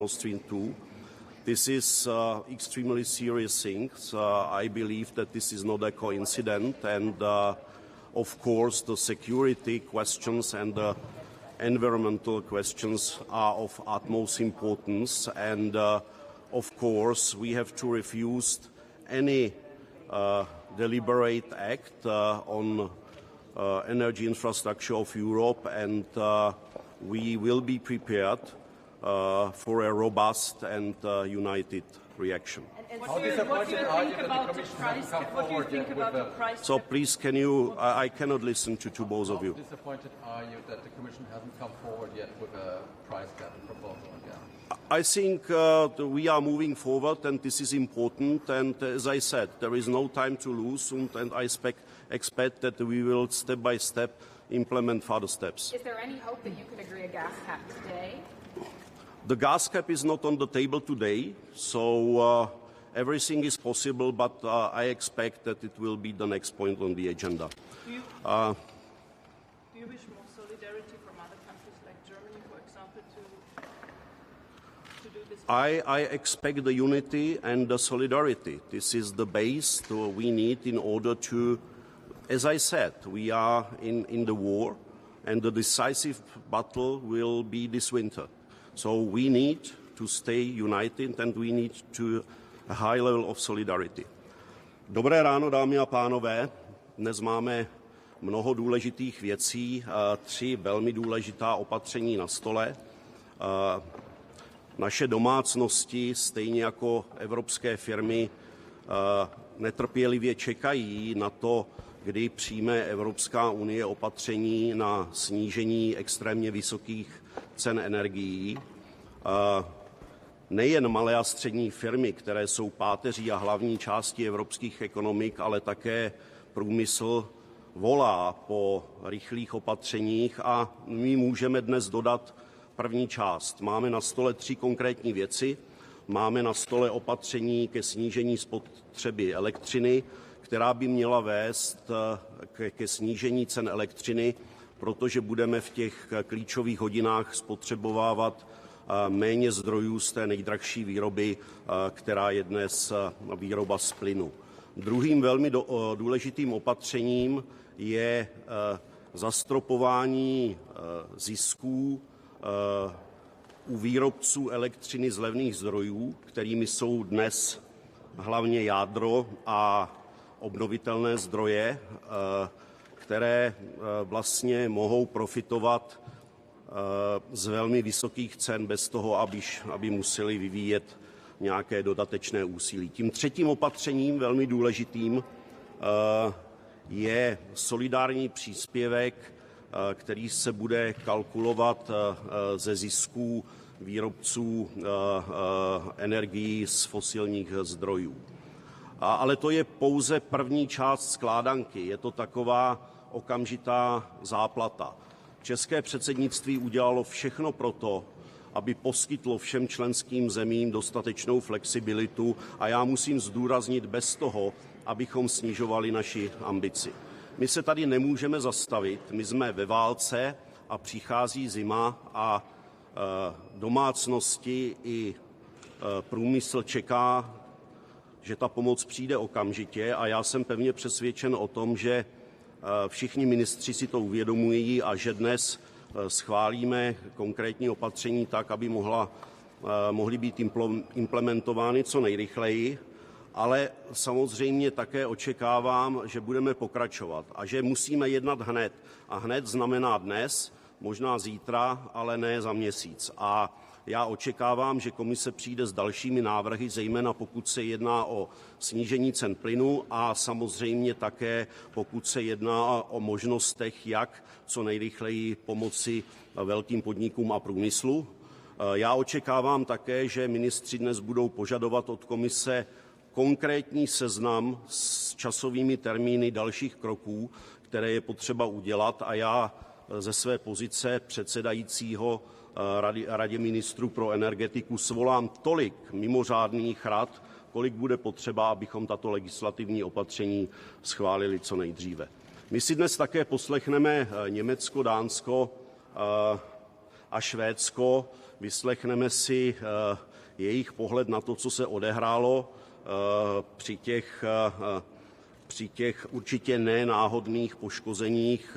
Nord Stream 2. This is extremely serious thing. I believe that this is not a coincidence, and of course the security questions and the environmental questions are of utmost importance, and of course we have to refuse any deliberate act on energy infrastructure of Europe, and we will be prepared for a robust and united reaction. What do you think about the price? What do you think about the price? So please, can you? I cannot listen to both of you. How disappointed are you that the Commission hasn't come forward yet with a price cap proposal again? I think we are moving forward, and this is important. And as I said, there is no time to lose, and I expect that we will step by step implement further steps. Is there any hope that you could agree a gas cap today? The gas cap is not on the table today, so everything is possible, but I expect that it will be the next point on the agenda. Do you wish more solidarity from other countries like Germany, for example, to do this? I expect the unity and the solidarity. This is the base we need in order to, as I said, we are in the war, and the decisive battle will be this winter. So we need to stay united, and we need to a high level of solidarity. Dobré ráno, dámy a pánové. Dnes máme mnoho důležitých věcí, 3 velmi důležitá opatření na stole. Naše domácnosti, stejně jako evropské firmy, netrpělivě čekají na to, kdy přijme Evropská unie opatření na snížení extrémně vysokých cen energií. Nejen malé a střední firmy, které jsou páteří a hlavní části evropských ekonomik, ale také průmysl volá po rychlých opatřeních, a my můžeme dnes dodat první část. Máme na stole 3 konkrétní věci. Máme na stole opatření ke snížení spotřeby elektřiny, která by měla vést ke snížení cen elektřiny, protože budeme v těch klíčových hodinách spotřebovávat méně zdrojů z té nejdražší výroby, která je dnes výroba z plynu. Druhým velmi důležitým opatřením je zastropování zisků u výrobců elektřiny z levných zdrojů, kterými jsou dnes hlavně jádro a obnovitelné zdroje, které vlastně mohou profitovat z velmi vysokých cen bez toho, aby museli vyvíjet nějaké dodatečné úsilí. Tím třetím opatřením, velmi důležitým, je solidární příspěvek, který se bude kalkulovat ze zisků výrobců energií z fosilních zdrojů. Ale to je pouze první část skládanky. Je to taková okamžitá záplata. České předsednictví udělalo všechno proto, aby poskytlo všem členským zemím dostatečnou flexibilitu, a já musím zdůraznit, bez toho, abychom snižovali naši ambici. My se tady nemůžeme zastavit, my jsme ve válce a přichází zima a domácnosti i průmysl čeká, že ta pomoc přijde okamžitě, a já jsem pevně přesvědčen o tom, že všichni ministři si to uvědomují a že dnes schválíme konkrétní opatření tak, aby mohly být implementovány co nejrychleji, ale samozřejmě také očekávám, že budeme pokračovat a že musíme jednat hned. A hned znamená dnes, možná zítra, ale ne za měsíc. A já očekávám, že komise přijde s dalšími návrhy, zejména pokud se jedná o snížení cen plynu a samozřejmě také pokud se jedná o možnostech, jak co nejrychleji pomoci velkým podnikům a průmyslu. Já očekávám také, že ministři dnes budou požadovat od komise konkrétní seznam s časovými termíny dalších kroků, které je potřeba udělat, a já ze své pozice předsedajícího Radě ministrů pro energetiku svolám tolik mimořádných rad, kolik bude potřeba, abychom tato legislativní opatření schválili co nejdříve. My si dnes také poslechneme Německo, Dánsko a Švédsko. Vyslechneme si jejich pohled na to, co se odehrálo při těch určitě nenáhodných poškozeních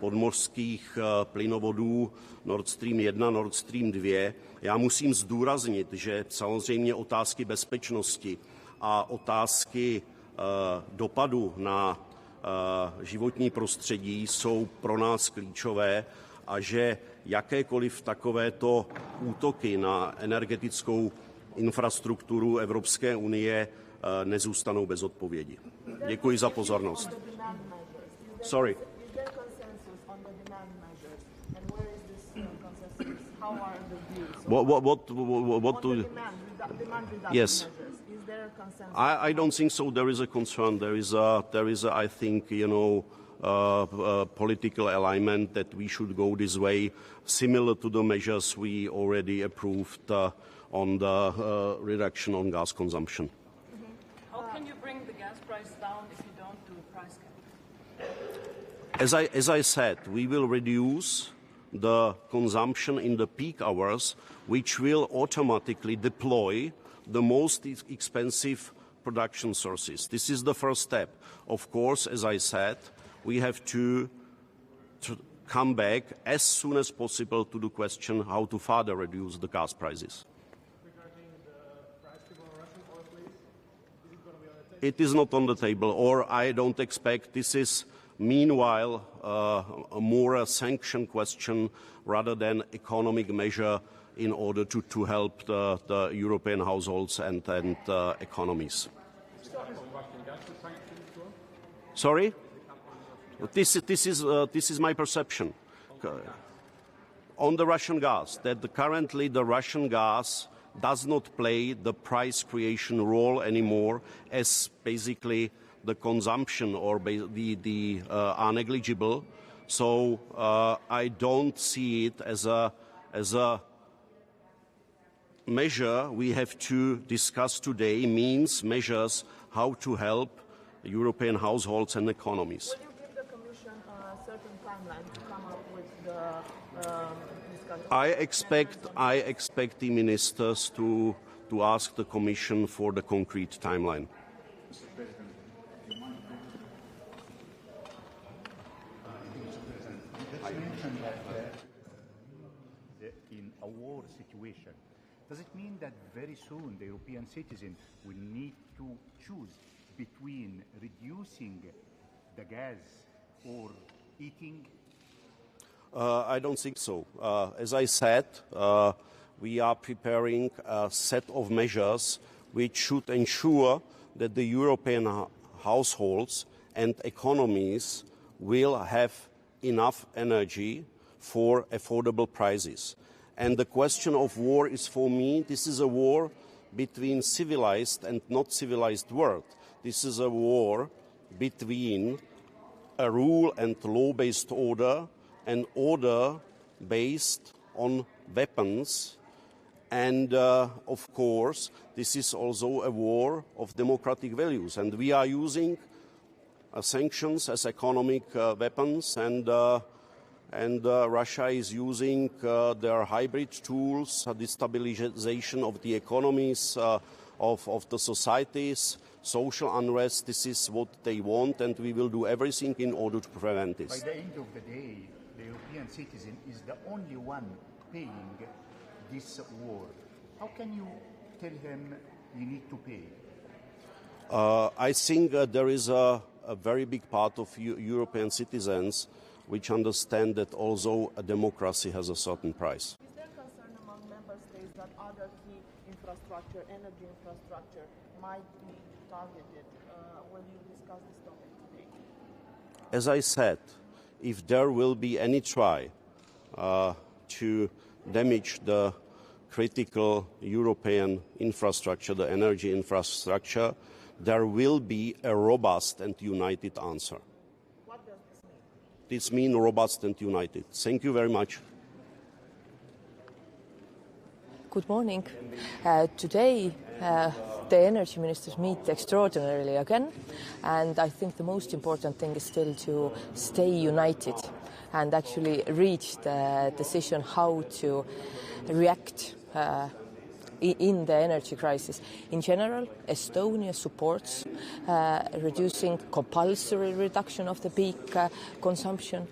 podmořských plynovodů Nord Stream 1, Nord Stream 2. Já musím zdůraznit, že samozřejmě otázky bezpečnosti a otázky dopadu na životní prostředí jsou pro nás klíčové a že jakékoliv takovéto útoky na energetickou infrastrukturu Evropské unie nezůstanou bez odpovědi. Děkuji za pozornost. Sorry. What do you... Yes. I don't think so. There is a concern. There is a I think, political alignment that we should go this way, similar to the measures we already approved on the reduction on gas consumption. How can you bring the gas price down if you don't do a price cap? As I said, we will reduce the consumption in the peak hours, which will automatically deploy the most expensive production sources. This is the first step. Of course, as I said, we have to come back as soon as possible to the question how to further reduce the gas prices. Regarding the price cap on Russian oil, please, is it going to be on the table? It is not on the table, or I don't expect. This is, meanwhile, more a sanction question rather than economic measure in order to help the European households and economies. Sorry? This is my perception. On the Russian gas, that currently the Russian gas does not play the price creation role anymore, as basically the consumption or are negligible. So I don't see it as a measure we have to discuss today, means measures how to help European households and economies. Will you give the Commission a certain timeline to come up with the discussion? I expect the ministers to ask the Commission for the concrete timeline. I mentioned that in a war situation, does it mean that very soon the European citizen will need to choose between reducing the gas or eating? I don't think so. As I said, we are preparing a set of measures which should ensure that the European households and economies will have enough energy for affordable prices. And the question of war is, for me, this is a war between civilized and not civilized world. This is a war between a rule and law-based order and order based on weapons. And, of course, this is also a war of democratic values. And we are using sanctions as economic weapons, and Russia is using their hybrid tools, destabilization of the economies, of the societies, social unrest. This is what they want, and we will do everything in order to prevent this. By the end of the day, the European citizen is the only one paying this war. How can you tell him you need to pay? I think there is a very big part of European citizens which understand that although a democracy has a certain price. Is there concern among member states that other key infrastructure, energy infrastructure, might be targeted? Will you discuss this topic today? As I said, if there will be any try to damage the critical European infrastructure, the energy infrastructure, there will be a robust and united answer. What does this mean? This means robust and united. Thank you very much. Good morning. Today, the energy ministers meet extraordinarily again, and I think the most important thing is still to stay united. and actually reach the decision how to react in the energy crisis. In general, Estonia supports reducing compulsory reduction of the peak consumption,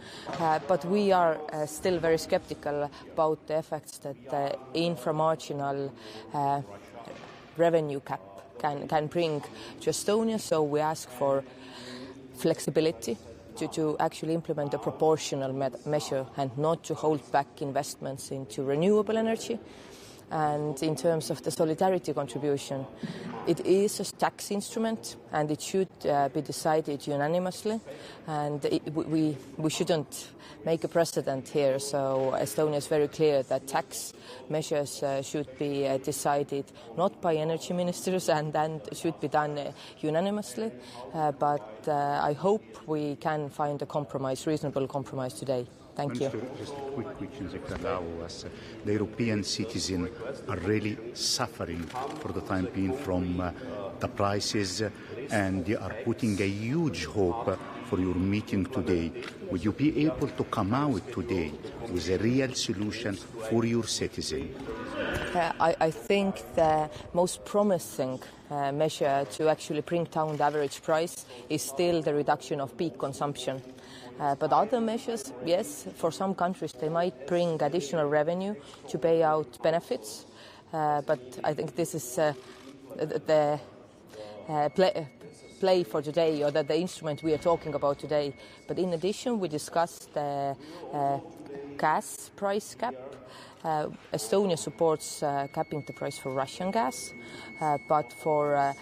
but we are still very skeptical about the effects that the inframarginal revenue cap can bring to Estonia. So we ask for flexibility to actually implement a proportional measure and not to hold back investments into renewable energy. And in terms of the solidarity contribution, it is a tax instrument and it should be decided unanimously. And we shouldn't make a precedent here. So Estonia is very clear that tax measures should be decided not by energy ministers and should be done unanimously. But I hope we can find a compromise, reasonable compromise today. Thank you. Just a quick question, if you allow us. The European citizens are really suffering for the time being from the prices, and they are putting a huge hope for your meeting today. Would you be able to come out today with a real solution for your citizens? I think the most promising measure to actually bring down the average price is still the reduction of peak consumption. But other measures, yes, for some countries they might bring additional revenue to pay out benefits. But I think this is the play for today, or the instrument we are talking about today. But in addition, we discussed the gas price cap. Estonia supports capping the price for Russian gas, but for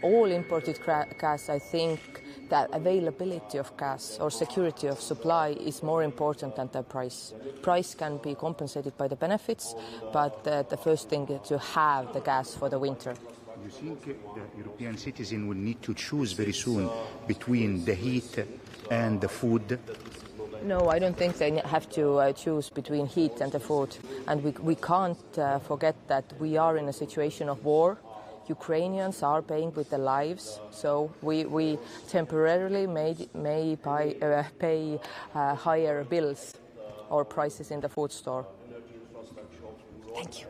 all imported gas, I think that availability of gas or security of supply is more important than the price. Price can be compensated by the benefits, but the first thing is to have the gas for the winter. You think the European citizen will need to choose very soon between the heat and the food? No, I don't think they have to choose between heat and the food. And we can't forget that we are in a situation of war. Ukrainians are paying with their lives, so we temporarily may pay higher bills or prices in the food store. Thank you.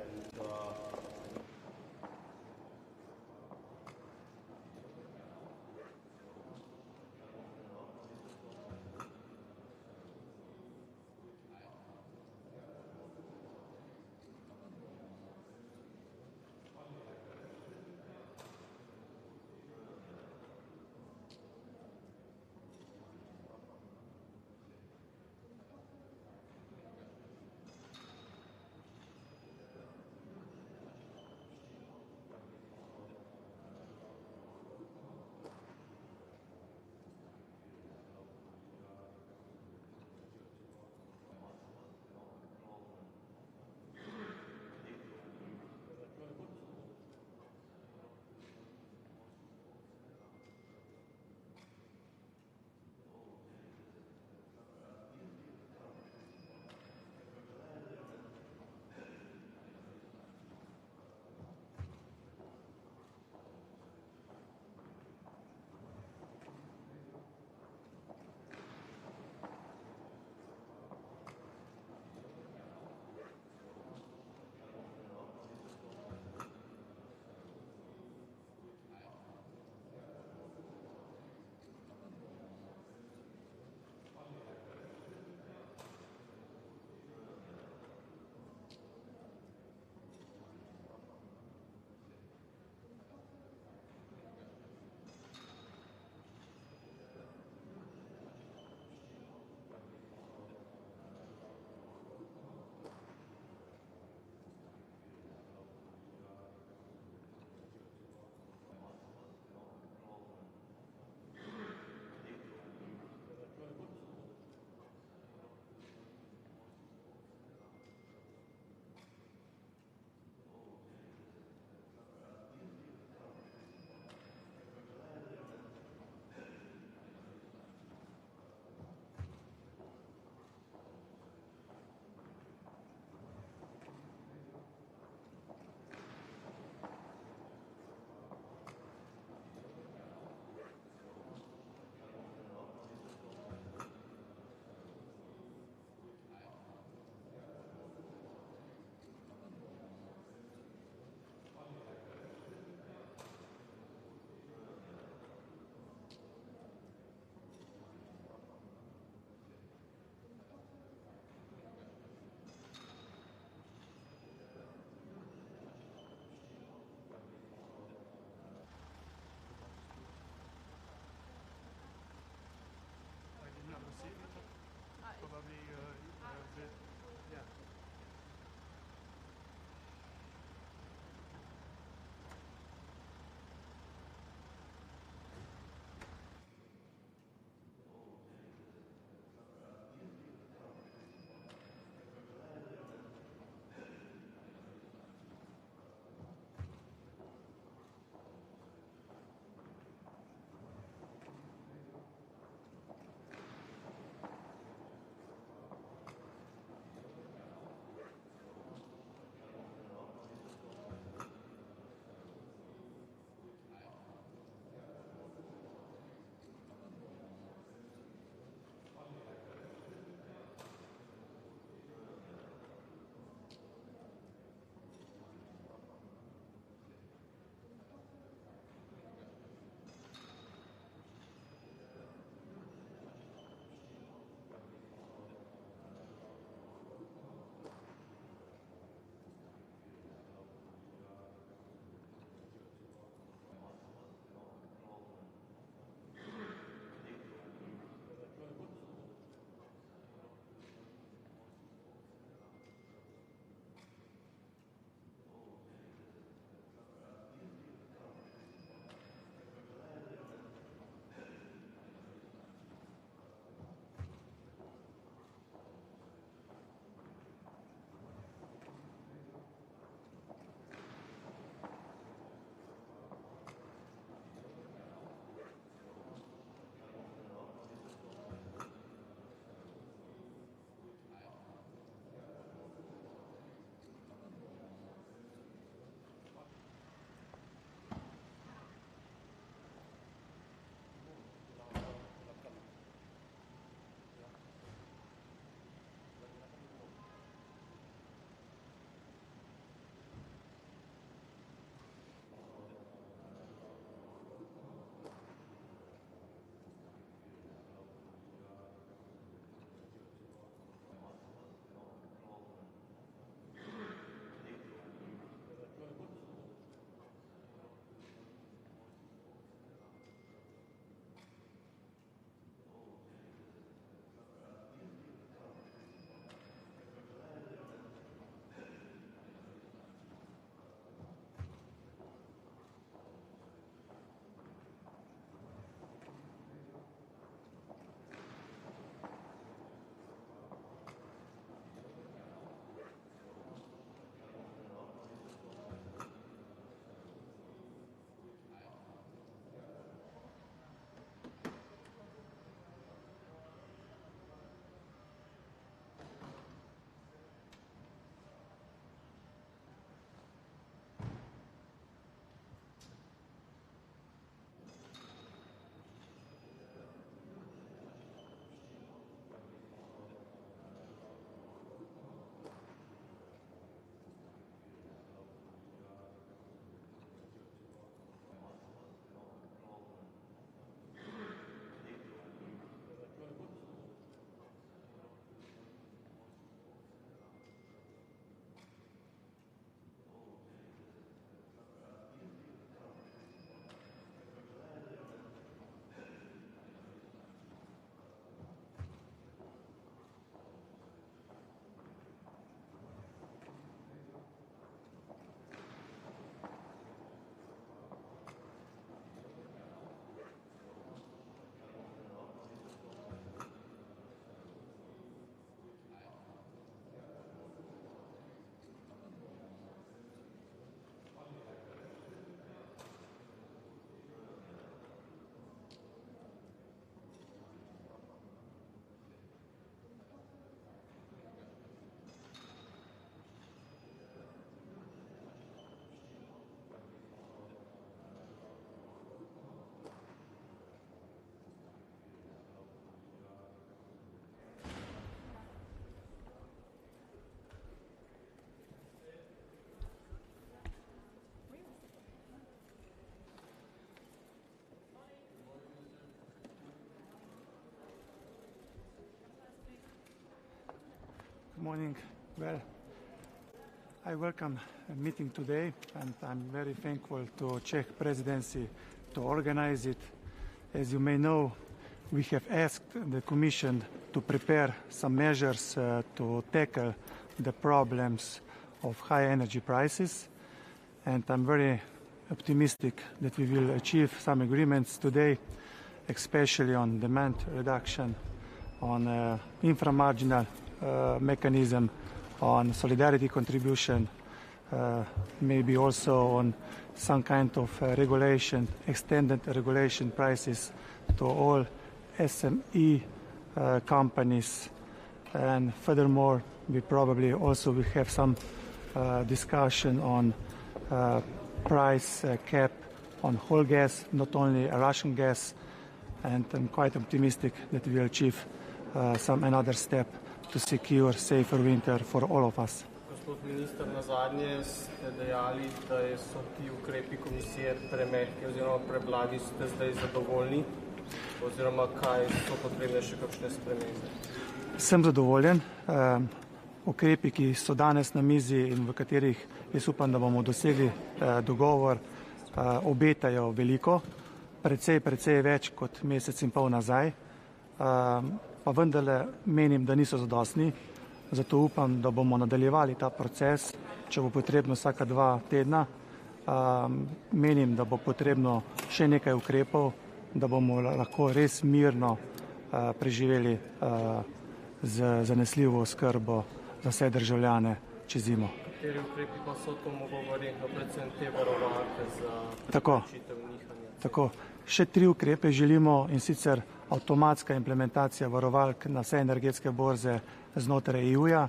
morning. Well, I welcome a meeting today, and I'm very thankful to Czech presidency to organize it. As you may know, we have asked the Commission to prepare some measures to tackle the problems of high energy prices, and I'm very optimistic that we will achieve some agreements today, especially on demand reduction, on inframarginal mechanism, on solidarity contribution, maybe also on some kind of regulation, extended regulation prices to all SME companies. And furthermore, we probably also will have some discussion on price cap on whole gas, not only Russian gas, and I'm quite optimistic that we will achieve another step to secure safer winter for all of us. Gospod minister, nazadnje ste dejali, da so ti ukrepi komisije premehki oziroma preblagi. Ste zdaj zadovoljni oziroma kaj so potrebne še kakšne spremembe? Sem zadovoljen. Ukrepi, ki so danes na mizi in v katerih jaz upam, da bomo dosegli dogovor, obetajo veliko, precej več kot mesec in pol nazaj. Pa vendarle menim, da niso zadostni, zato upam, da bomo nadaljevali ta proces, če bo potrebno vsaka 2 tedna. Menim, da bo potrebno še nekaj ukrepov, da bomo lahko res mirno preživeli z zanesljivo oskrbo za vse državljane čez zimo. Kateri ukrepi pa so to mogo verjetno, predvsem te varovalke za odločitev nihanja? Tako. Še 3 ukrepe želimo, in sicer avtomatska implementacija varovalk na vse energetske borze znotraj EU-ja.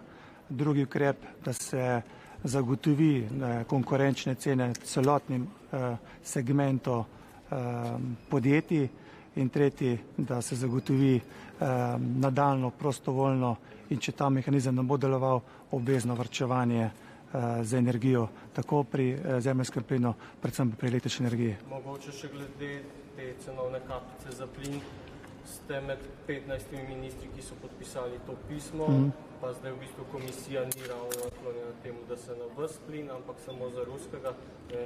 Drugi ukrep, da se zagotovi konkurenčne cene celotnim segmentom podjetij. In tretji, da se zagotovi nadaljno prostovoljno in če ta mehanizem ne bo deloval, obvezno varčevanje za energijo, tako pri zemeljskem plinu, predvsem pri električni energiji. Mogoče še glede te cenovne kapice za plin, ste med 15 ministri, ki so podpisali to pismo, pa zdaj v bistvu komisija ni ravno naklonjena temu, da se na ves plin, ampak samo za ruskega.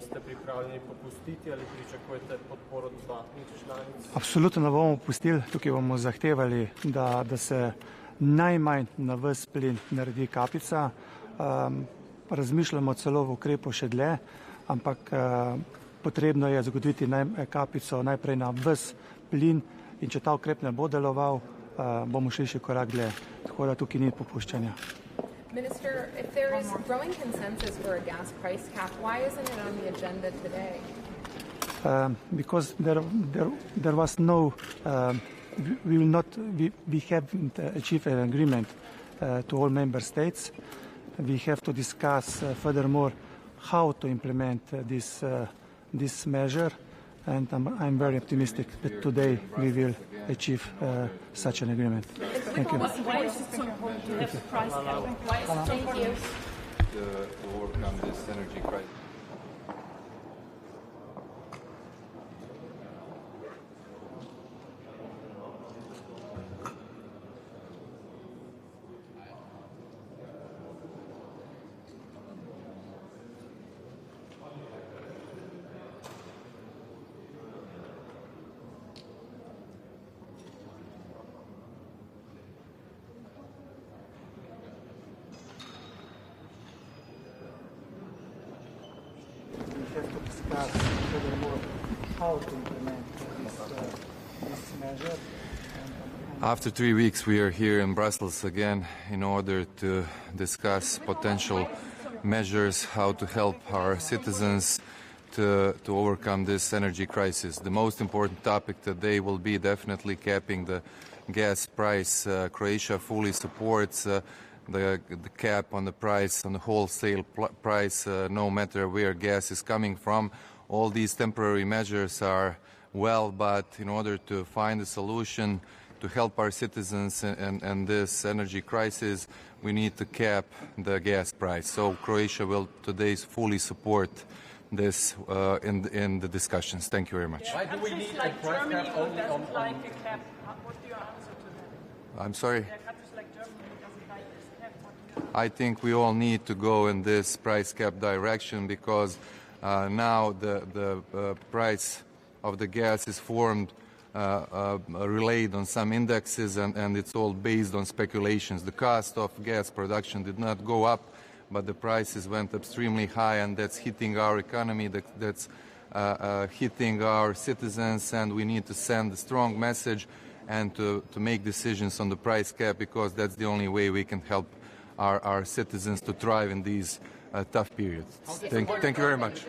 Ste pripravljeni popustiti ali pričakujete podporo dodatnih članic? Absolutno ne bomo popustili. Tukaj bomo zahtevali, da se najmanj na ves plin naredi kapica. Razmišljamo celo v ukrepu še dlje, ampak potrebno je zagotoviti kapico najprej na ves plin in če ta ukrep ne bo deloval, bomo šli še korak dlje. Tako da tukaj ni popuščanja. Minister, if there is growing consensus for a gas price cap, why isn't it on the agenda today? Because there was no, we haven't achieved an agreement to all member states. We have to discuss furthermore how to implement this measure, and I'm very optimistic that today we will achieve such an agreement. Thank you. Why is it so important to have a price cap? Why is it so important to overcome this energy crisis? Have to discuss furthermore how to implement this measure. After 3 weeks, we are here in Brussels again in order to discuss potential measures, how to help our citizens to overcome this energy crisis. The most important topic today will be definitely capping the gas price. Croatia fully supports the cap on the price, on the wholesale price, no matter where gas is coming from. All these temporary measures are well, but in order to find a solution to help our citizens and this energy crisis, we need to cap the gas price. So Croatia will today fully support this in the discussions. Thank you very much. Why do we need a price cap only on... What do you answer to that? I'm sorry? There are countries like Germany who doesn't like this cap. What do you I think we all need to go in this price cap direction, because now the price of the gas is formed, relayed on some indexes, and it's all based on speculations. The cost of gas production did not go up, but the prices went extremely high, and that's hitting our economy, that's hitting our citizens, and we need to send a strong message and to make decisions on the price cap, because that's the only way we can help our citizens to thrive in these tough periods. Thank you very much.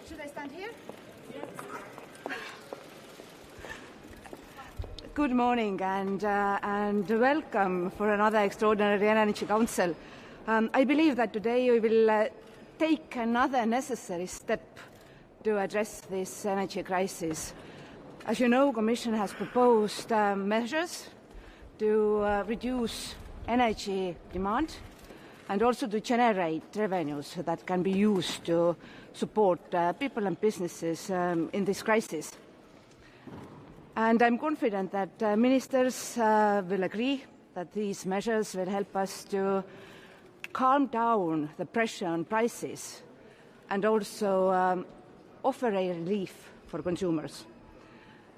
Should I stand here? Good morning and welcome for another extraordinary Energy Council. I believe that today we will take another necessary step to address this energy crisis. As you know, the Commission has proposed measures to reduce energy demand and also to generate revenues that can be used to support people and businesses in this crisis. And I'm confident that ministers will agree that these measures will help us to calm down the pressure on prices and also offer a relief for consumers.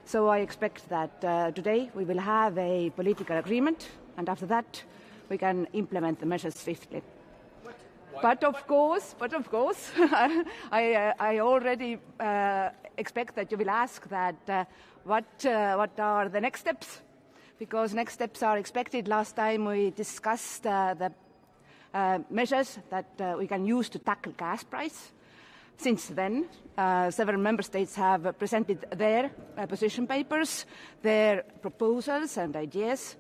So I expect that today we will have a political agreement, and after that we can implement the measures swiftly. But of course, I already expect that you will ask that what are the next steps, because next steps are expected. Last time we discussed the measures that we can use to tackle gas price. Since then, several member states have presented their position papers, their proposals and ideas,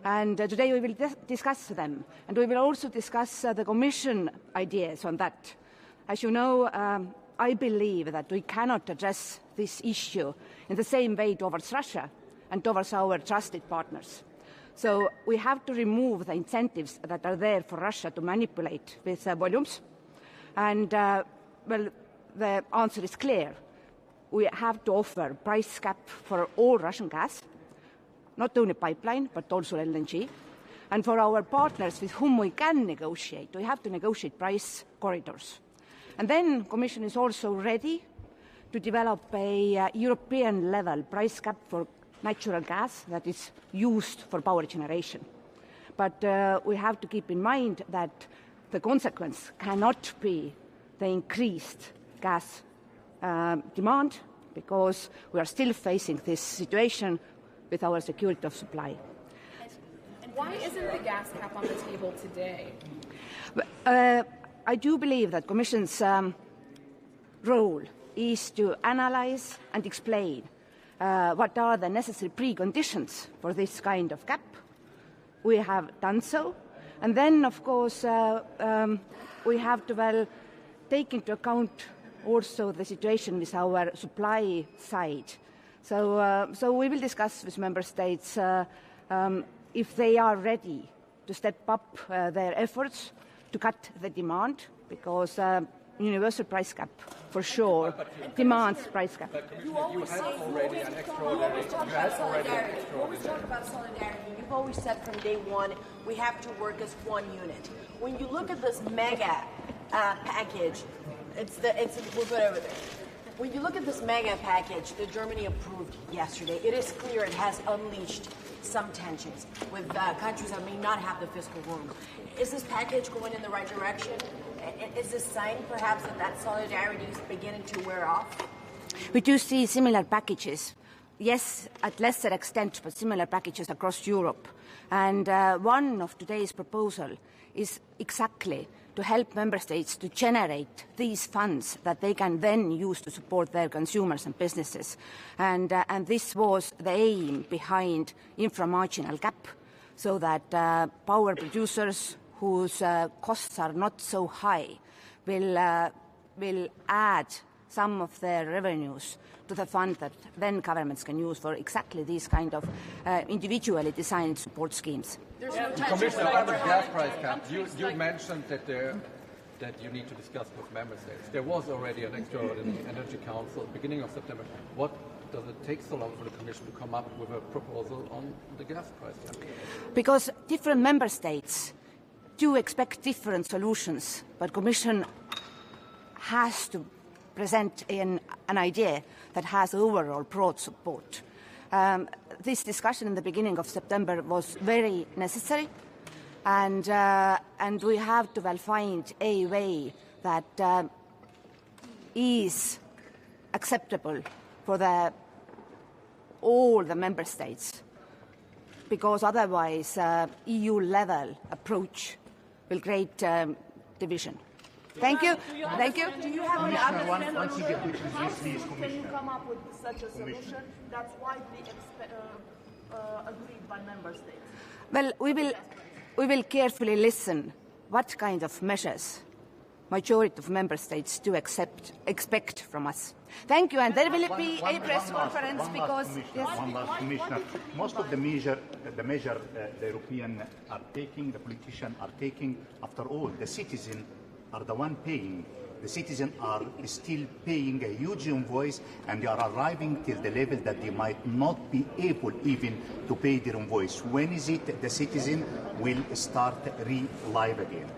and today we will discuss them. And we will also discuss the Commission ideas on that. As you know, I believe that we cannot address this issue in the same way towards Russia and towards our trusted partners. So we have to remove the incentives that are there for Russia to manipulate with volumes. And, well, the answer is clear. We have to offer price cap for all Russian gas, not only pipeline, but also LNG. And for our partners with whom we can negotiate, we have to negotiate price corridors. And then the Commission is also ready to develop a European-level price cap for natural gas that is used for power generation. But we have to keep in mind that the consequence cannot be the increased gas demand, because we are still facing this situation with our security of supply. And why isn't the gas cap on the table today? I do believe that Commission's role is to analyze and explain what are the necessary preconditions for this kind of cap. We have done so. And then, of course, we have to take into account also the situation with our supply side. So we will discuss with member states if they are ready to step up their efforts to cut the demand, because universal price cap, for sure, demands price cap. You always talk about solidarity. You've always said from day one, we have to work as one unit. When you look at this mega package, we'll put it over there. When you look at this mega package that Germany approved yesterday, it is clear it has unleashed some tensions with countries that may not have the fiscal room. Is this package going in the right direction? Is this sign perhaps that solidarity is beginning to wear off? We do see similar packages. Yes, at lesser extent, but similar packages across Europe. And one of today's proposals is exactly to help member states to generate these funds that they can then use to support their consumers and businesses. And this was the aim behind inframarginal cap, so that power producers whose costs are not so high will add some of their revenues to the fund that then governments can use for exactly these kind of individually designed support schemes. Commissioner, about the gas price cap, you mentioned that you need to discuss with member states. There was already an extraordinary energy council at the beginning of September. What does it take so long for the Commission to come up with a proposal on the gas price cap? Because different member states do expect different solutions, but Commission has to present an idea that has overall broad support. This discussion in the beginning of September was very necessary, and we have to find a way that is acceptable for all the member states, because otherwise EU-level approach will create division. Thank you. Thank you. Do you have any other solution? Can you come up with such a solution that's widely agreed by member states? Well, we will carefully listen what kind of measures majority of member states do expect from us. Thank you, and there will be a press conference because... One last, Commissioner. Most of the measure the Europeans are taking, the politicians are taking, after all, the citizens are the one paying. The citizens are still paying a huge invoice, and they are arriving till the level that they might not be able even to pay their invoice. When is it the citizen will start live again?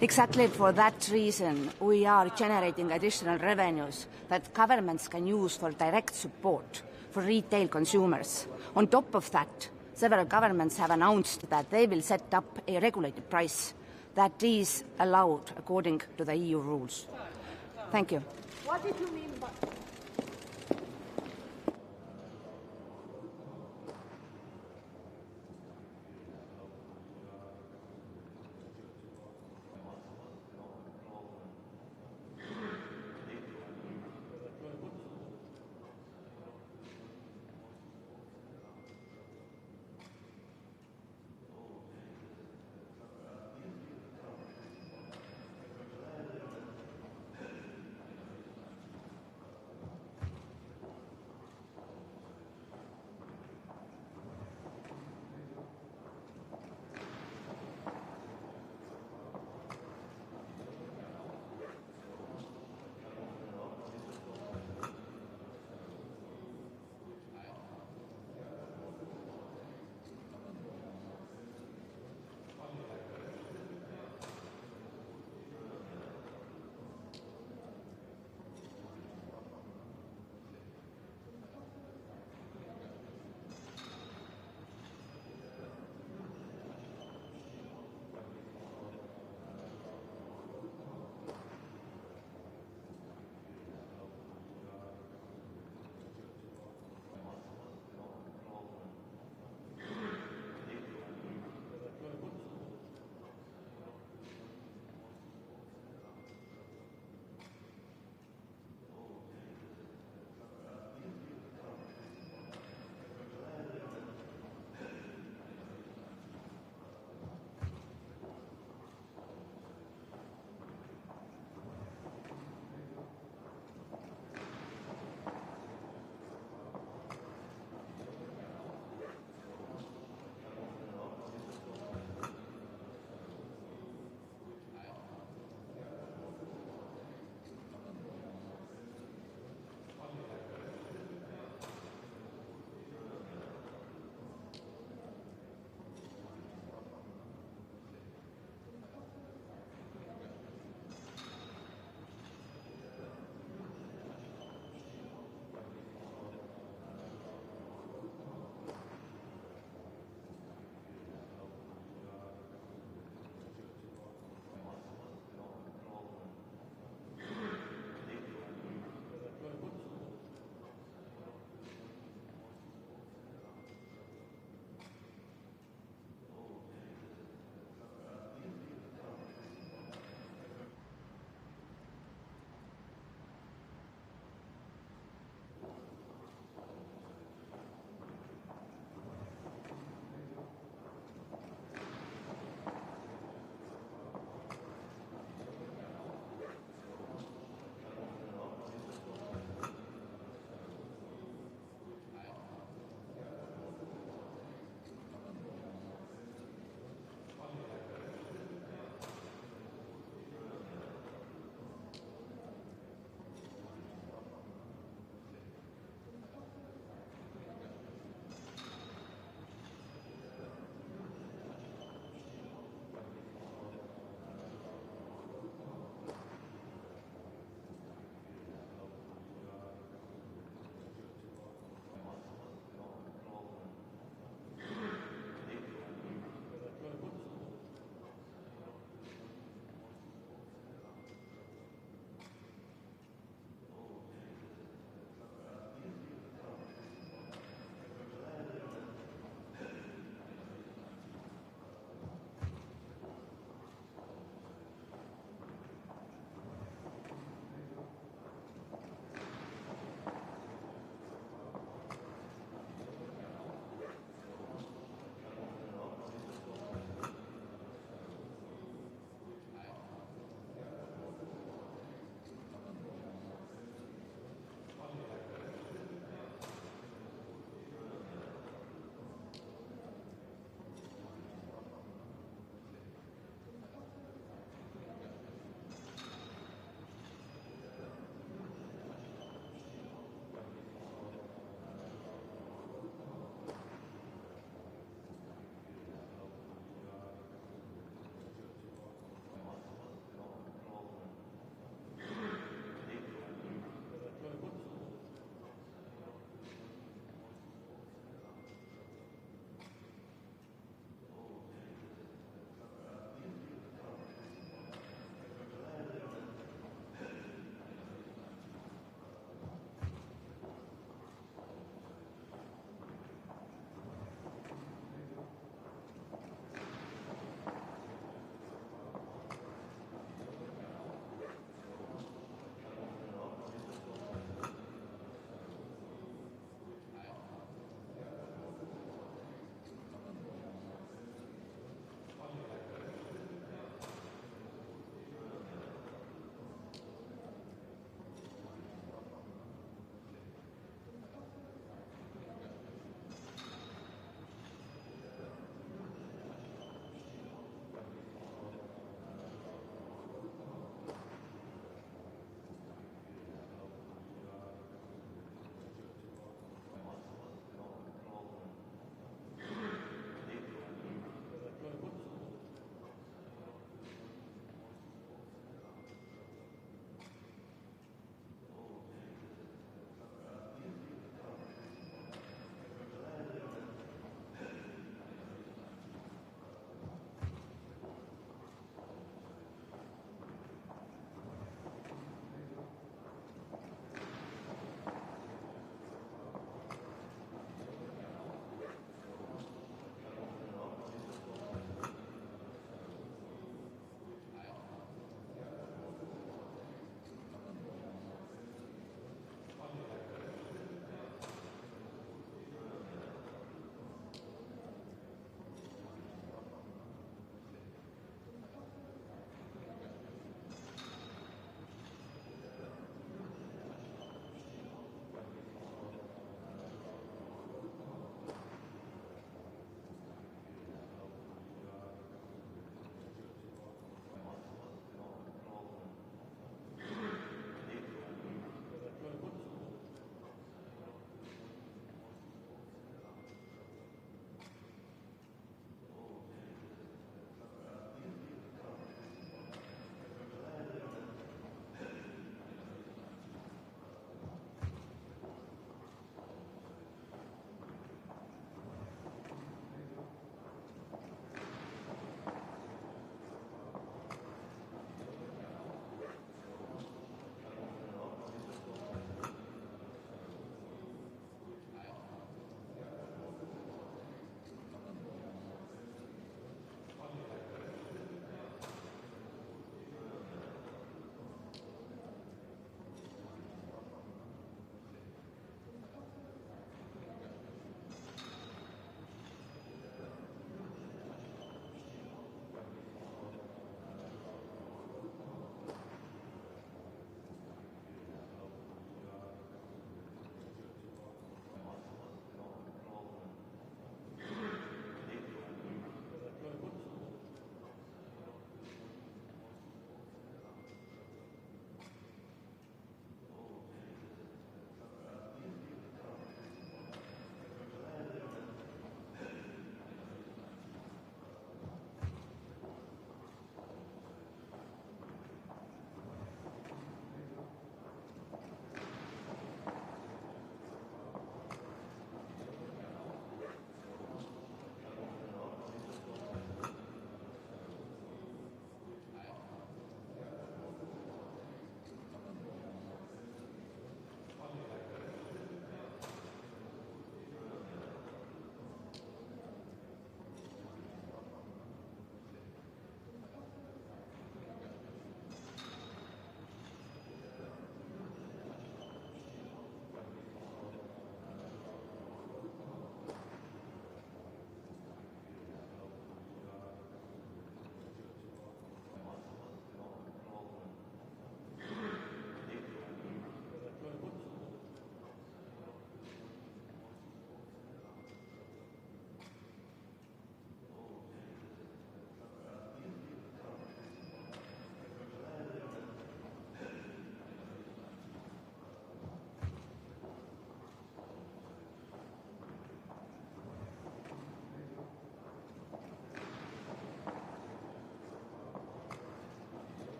Exactly for that reason, we are generating additional revenues that governments can use for direct support for retail consumers. On top of that, several governments have announced that they will set up a regulated price that is allowed according to the EU rules. Thank you. What did you mean by...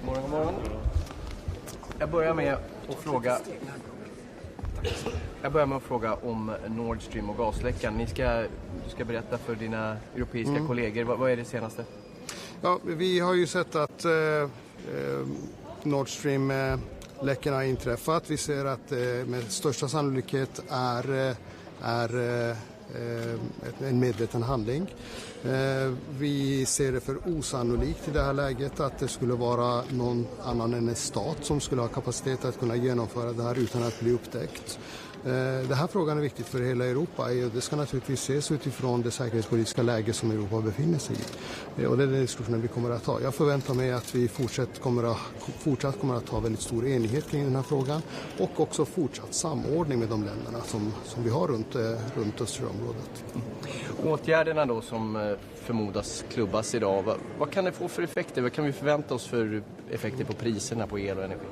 God morgon. Jag börjar med att fråga om Nord Stream och gasläckan. Du ska berätta för dina europeiska kollegor. Vad är det senaste? Ja, vi har ju sett att Nord Stream-läckorna har inträffat. Vi ser att med största sannolikhet är en medveten handling. Vi ser det för osannolikt i det här läget att det skulle vara någon annan än en stat som skulle ha kapacitet att kunna genomföra det här utan att bli upptäckt. Den här frågan är viktig för hela Europa och det ska naturligtvis ses utifrån det säkerhetspolitiska läge som Europa befinner sig i. Och det är den diskussionen vi kommer att ha. Jag förväntar mig att vi fortsatt kommer att ha väldigt stor enighet kring den här frågan och också fortsatt samordning med de länderna som vi har runt Östersjöområdet. Åtgärderna då som förmodas klubbas idag, vad kan det få för effekter? Vad kan vi förvänta oss för effekter på priserna på el och energi?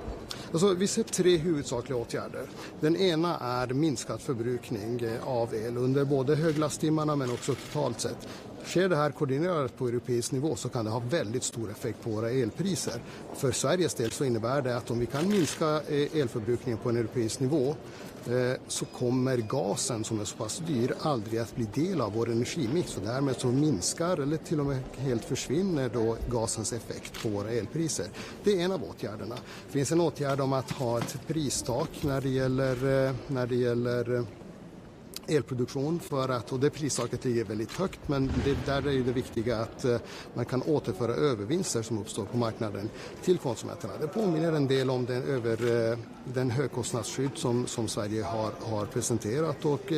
Alltså, vi ser 3 huvudsakliga åtgärder. Den ena är minskad förbrukning av el under både höglasttimmarna men också totalt sett. Sker det här koordinerat på europeisk nivå så kan det ha väldigt stor effekt på våra elpriser. För Sveriges del så innebär det att om vi kan minska elförbrukningen på en europeisk nivå så kommer gasen som är så pass dyr aldrig att bli del av vår energimix och därmed så minskar eller till och med helt försvinner då gasens effekt på våra elpriser. Det är en av åtgärderna. Det finns en åtgärd om att ha ett pristak när det gäller elproduktion och det pristaket ligger väldigt högt men där är det viktiga att man kan återföra övervinster som uppstår på marknaden till konsumenterna. Det påminner en del om den högkostnadsskydd som Sverige har presenterat och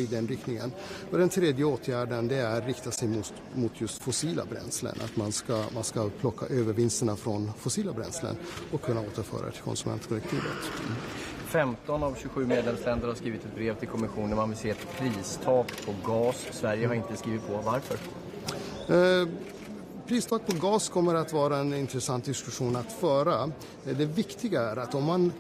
i den riktningen. Och den tredje åtgärden det är rikta sig mot just fossila bränslen. Att man ska plocka övervinsterna från fossila bränslen och kunna återföra till konsumentkollektivet. 15 av 27 medlemsländer har skrivit ett brev till kommissionen. Man vill se ett pristak på gas. Sverige har inte skrivit på. Varför? Pristak på gas kommer att vara en intressant diskussion att föra. Det viktiga är att om man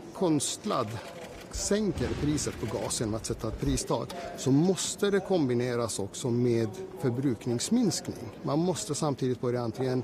sänker priset på gas genom att sätta ett pristak så måste det kombineras också med förbrukningsminskning. Man måste samtidigt börja antingen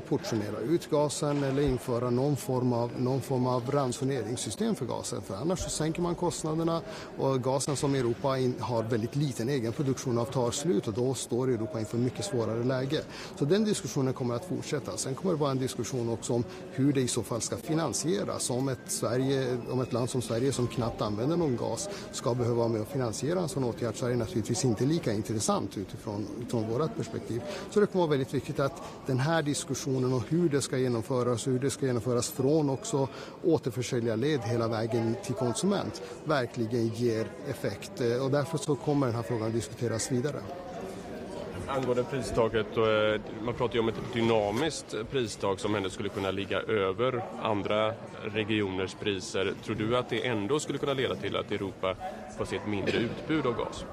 portionera ut gasen eller införa någon form av ransoneringssystem för gasen. För annars så sänker man kostnaderna och gasen som Europa har väldigt liten egen produktion av tar slut och då står Europa inför mycket svårare läge. Så den diskussionen kommer att fortsätta. Sen kommer det vara en diskussion också om hur det i så fall ska finansieras. Om ett land som Sverige som knappt använder någon gas ska behöva vara med och finansiera en sån åtgärd så är det naturligtvis inte lika intressant utifrån vårt perspektiv. Så det kommer vara väldigt viktigt att den här diskussionen och hur det ska genomföras från också återförsäljarled hela vägen till konsument verkligen ger effekt och därför så kommer den här frågan diskuteras vidare. Angående pristaket, man pratar ju om ett dynamiskt pristak som ändå skulle kunna ligga över andra regioners priser. Tror du att det ändå skulle kunna leda till att Europa får se ett mindre utbud av gas?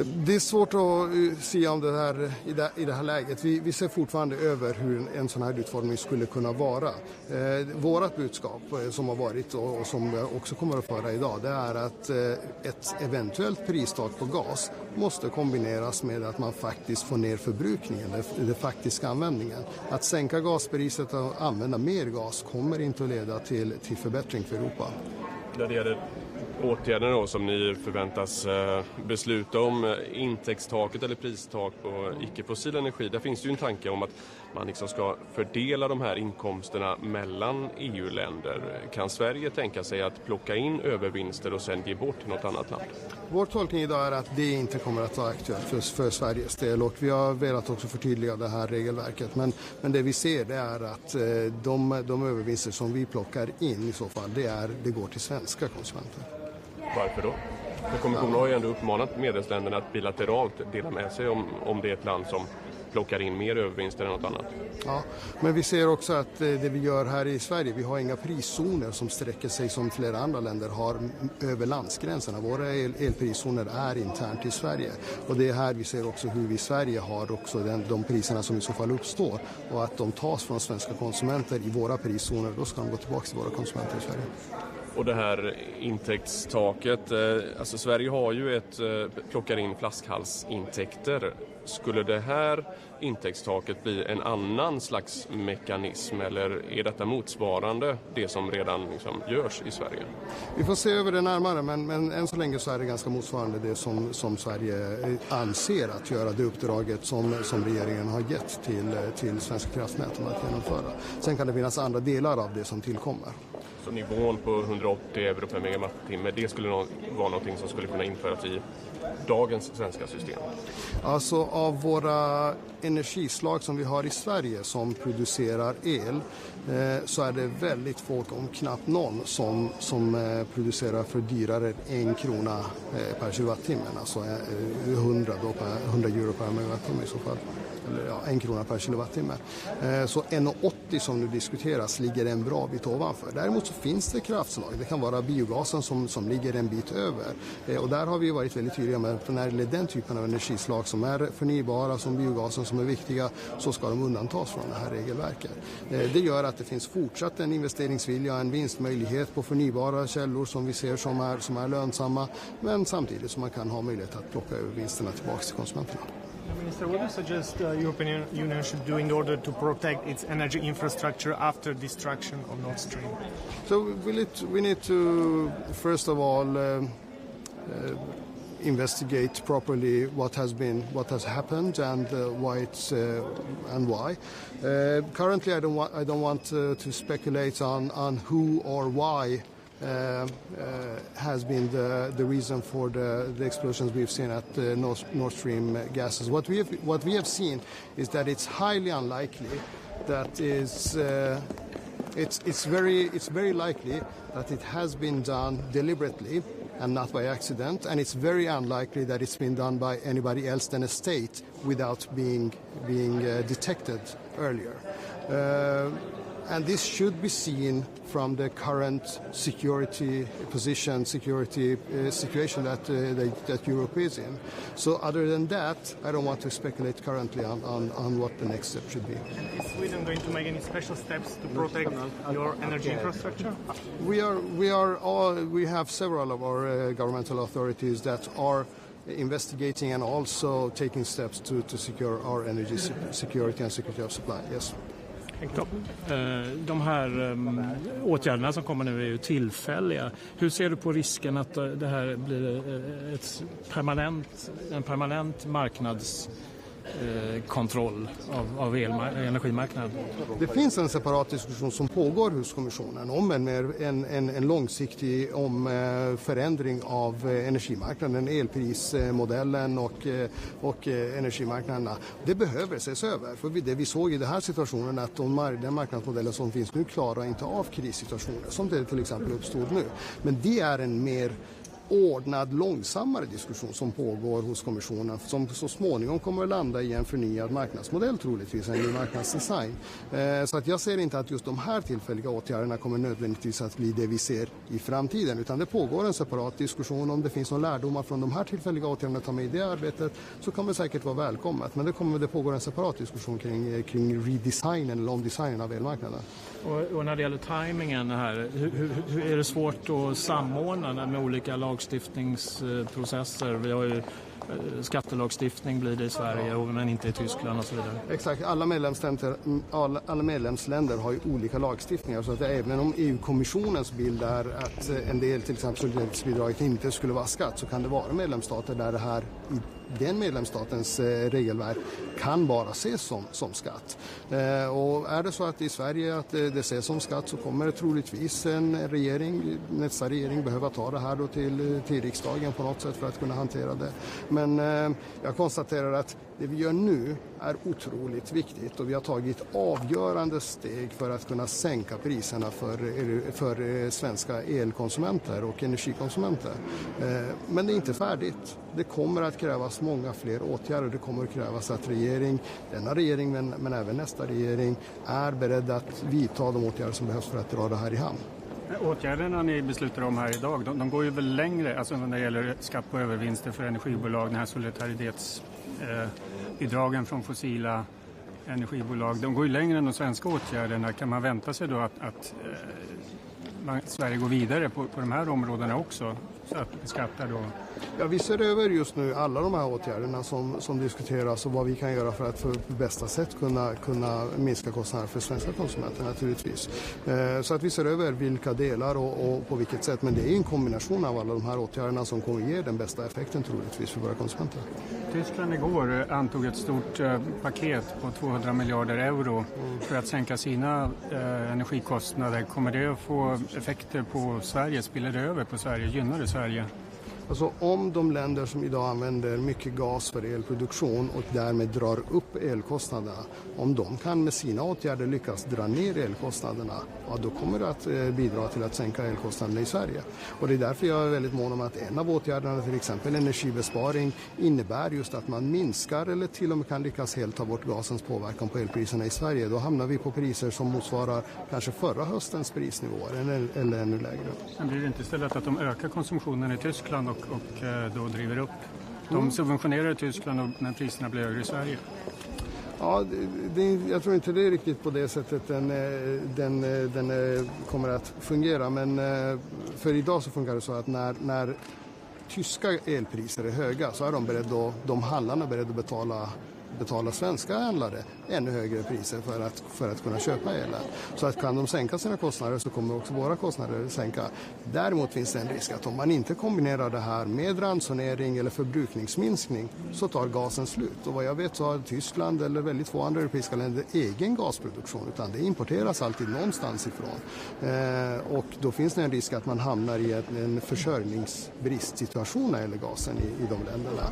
Det är svårt att säga om det här i det här läget. Vi ser fortfarande över hur en sån här utformning skulle kunna vara. Vårat budskap som har varit och som vi också kommer att föra idag det är att ett eventuellt pristak på gas måste kombineras med att man faktiskt får ner förbrukningen, den faktiska användningen. Att sänka gaspriset och använda mer gas kommer inte att leda till förbättring för Europa. När det gäller åtgärderna då, som ni förväntas besluta om, intäktstaket eller pristak på icke-fossil energi, där finns det ju en tanke om att man liksom ska fördela de här inkomsterna mellan EU-länder. Kan Sverige tänka sig att plocka in övervinster och sen ge bort till något annat land? Vår tolkning idag är att det inte kommer att vara aktuellt för Sveriges del och vi har velat också förtydliga det här regelverket. Men det vi ser det är att de övervinster som vi plockar in i så fall, det går till svenska konsumenter. Varför då? För kommissionen har ju ändå uppmanat medlemsländerna att bilateralt dela med sig om det är ett land som plockar in mer övervinster än något annat. Ja, men vi ser också att det vi gör här i Sverige, vi har inga priszoner som sträcker sig som flera andra länder har över landsgränserna. Våra elpriszoner är internt i Sverige och det är här vi ser också hur vi i Sverige har också de priserna som i så fall uppstår och att de tas från svenska konsumenter i våra priszoner, då ska de gå tillbaka till våra konsumenter i Sverige. Och det här intäktstaket, alltså Sverige har ju plockar in flaskhalsintäkter. Skulle det här intäktstaket bli en annan slags mekanism eller är detta motsvarande det som redan liksom görs i Sverige? Vi får se över det närmare, men än så länge så är det ganska motsvarande det som Sverige anser att göra, det uppdraget som regeringen har gett till Svenska kraftnäten att genomföra. Sen kan det finnas andra delar av det som tillkommer. Så nivån på 180 euro per megawattimme, det skulle vara någonting som skulle kunna införas i dagens svenska system? Alltså av våra energislag som vi har i Sverige som producerar el så är det väldigt få, om knappt någon, som producerar för dyrare än 1 krona per kilowattimme. Alltså 100 euro per megawattimme i så fall. Eller ja, 1 krona per kilowattimme. Så 1,80 som nu diskuteras ligger en bra bit ovanför. Däremot så finns det kraftslag. Det kan vara biogasen som ligger en bit över. Och där har vi varit väldigt tydliga med att när det är den typen av energislag som är förnybara, som biogasen som är viktiga, så ska de undantas från det här regelverket. Det gör att det finns fortsatt en investeringsvilja, en vinstmöjlighet på förnybara källor som vi ser som är lönsamma, men samtidigt som man kan ha möjlighet att plocka över vinsterna tillbaka till konsumenterna. Minister, what do you suggest European Union should do in order to protect its energy infrastructure after destruction of Nord Stream? So we need to first of all investigate properly what has happened and why currently I don't want to speculate on who or why has been the reason for the explosions we've seen at Nord Stream gases. What we have seen is that it's highly unlikely that it's very likely that it has been done deliberately and not by accident, and it's very unlikely that it's been done by anybody else than a state without being detected earlier. And this should be seen from the current security situation that Europe is in. So other than that, I don't want to speculate currently on what the next step should be. Is Sweden going to make any special steps to protect your energy infrastructure? We have several of our governmental authorities that are investigating and also taking steps to secure our energy security and security of supply. Yes. De här åtgärderna som kommer nu är ju tillfälliga. Hur ser du på risken att det här blir en permanent marknadskontroll av energimarknaden? Det finns en separat diskussion som pågår hos kommissionen om en långsiktig förändring av energimarknaden, elprismodellen och energimarknaderna. Det behöver ses över, för det vi såg i den här situationen att den marknadsmodellen som finns nu klarar inte av krissituationer som det till exempel uppstod nu. Men det är en mer ordnad, långsammare diskussion som pågår hos kommissionen som så småningom kommer att landa i en förnyad marknadsmodell, troligtvis en ny marknadsdesign. Så att jag ser inte att just de här tillfälliga åtgärderna kommer nödvändigtvis att bli det vi ser i framtiden, utan det pågår en separat diskussion. Om det finns några lärdomar från de här tillfälliga åtgärderna att ta med i det arbetet så kommer det säkert vara välkommet, men det pågår en separat diskussion kring redesignen eller omdesignen av elmarknaden. Och när det gäller tajmingen här, hur är det svårt att samordna med olika lagstiftningsprocesser? Vi har ju skattelagstiftning blir det i Sverige men inte i Tyskland och så vidare. Exakt, alla medlemsländer har ju olika lagstiftningar, så att även om EU-kommissionens bild är att en del, till exempel solidaritetsbidraget, inte skulle vara skatt, så kan det vara medlemsstater där det här i den medlemsstatens regelverk kan bara ses som skatt. Och är det så att i Sverige att det ses som skatt, så kommer troligtvis nästa regering behöva ta det här då till riksdagen på något sätt för att kunna hantera det. Men jag konstaterar att det vi gör nu är otroligt viktigt, och vi har tagit avgörande steg för att kunna sänka priserna för svenska elkonsumenter och energikonsumenter. Men det är inte färdigt. Det kommer att krävas många fler åtgärder. Det kommer att krävas att denna regering men även nästa regering är beredd att vidta de åtgärder som behövs för att dra det här i hamn. Åtgärderna ni beslutar om här idag, de går ju väl längre, alltså när det gäller skatt på övervinster för energibolag, den här solidaritetsbidragen från fossila energibolag, de går ju längre än de svenska åtgärderna. Kan man vänta sig då att Sverige går vidare på de här områdena också, så att beskatta då? Ja, vi ser över just nu alla de här åtgärderna som diskuteras och vad vi kan göra för att på bästa sätt kunna minska kostnader för svenska konsumenter naturligtvis. Så att vi ser över vilka delar och på vilket sätt, men det är en kombination av alla de här åtgärderna som kommer ge den bästa effekten troligtvis för våra konsumenter. Tyskland igår antog ett stort paket på 200 miljarder euro för att sänka sina energikostnader. Kommer det att få effekter på Sverige? Spiller det över på Sverige? Gynnar det Sverige? Alltså om de länder som idag använder mycket gas för elproduktion och därmed drar upp elkostnaderna, om de kan med sina åtgärder lyckas dra ner elkostnaderna, ja, då kommer det att bidra till att sänka elkostnaderna i Sverige. Och det är därför jag är väldigt mån om att en av åtgärderna, till exempel energibesparing, innebär just att man minskar eller till och med kan lyckas helt ta bort gasens påverkan på elpriserna i Sverige. Då hamnar vi på priser som motsvarar kanske förra höstens prisnivåer eller ännu lägre. Men blir det inte istället att de ökar konsumtionen i Tyskland och då driver upp? De subventionerar i Tyskland när priserna blir högre i Sverige. Ja, jag tror inte det är riktigt på det sättet den kommer att fungera. Men för idag så funkar det så att när tyska elpriser är höga så är de handlarna beredda att betala svenska handlare ännu högre priser för att kunna köpa elen. Så att kan de sänka sina kostnader så kommer också våra kostnader sänka. Däremot finns det en risk att om man inte kombinerar det här med ransonering eller förbrukningsminskning så tar gasen slut. Och vad jag vet så har Tyskland eller väldigt få andra europeiska länder egen gasproduktion, utan det importeras alltid någonstans ifrån. Och då finns det en risk att man hamnar i en försörjningsbristsituation när det gäller gasen i de länderna.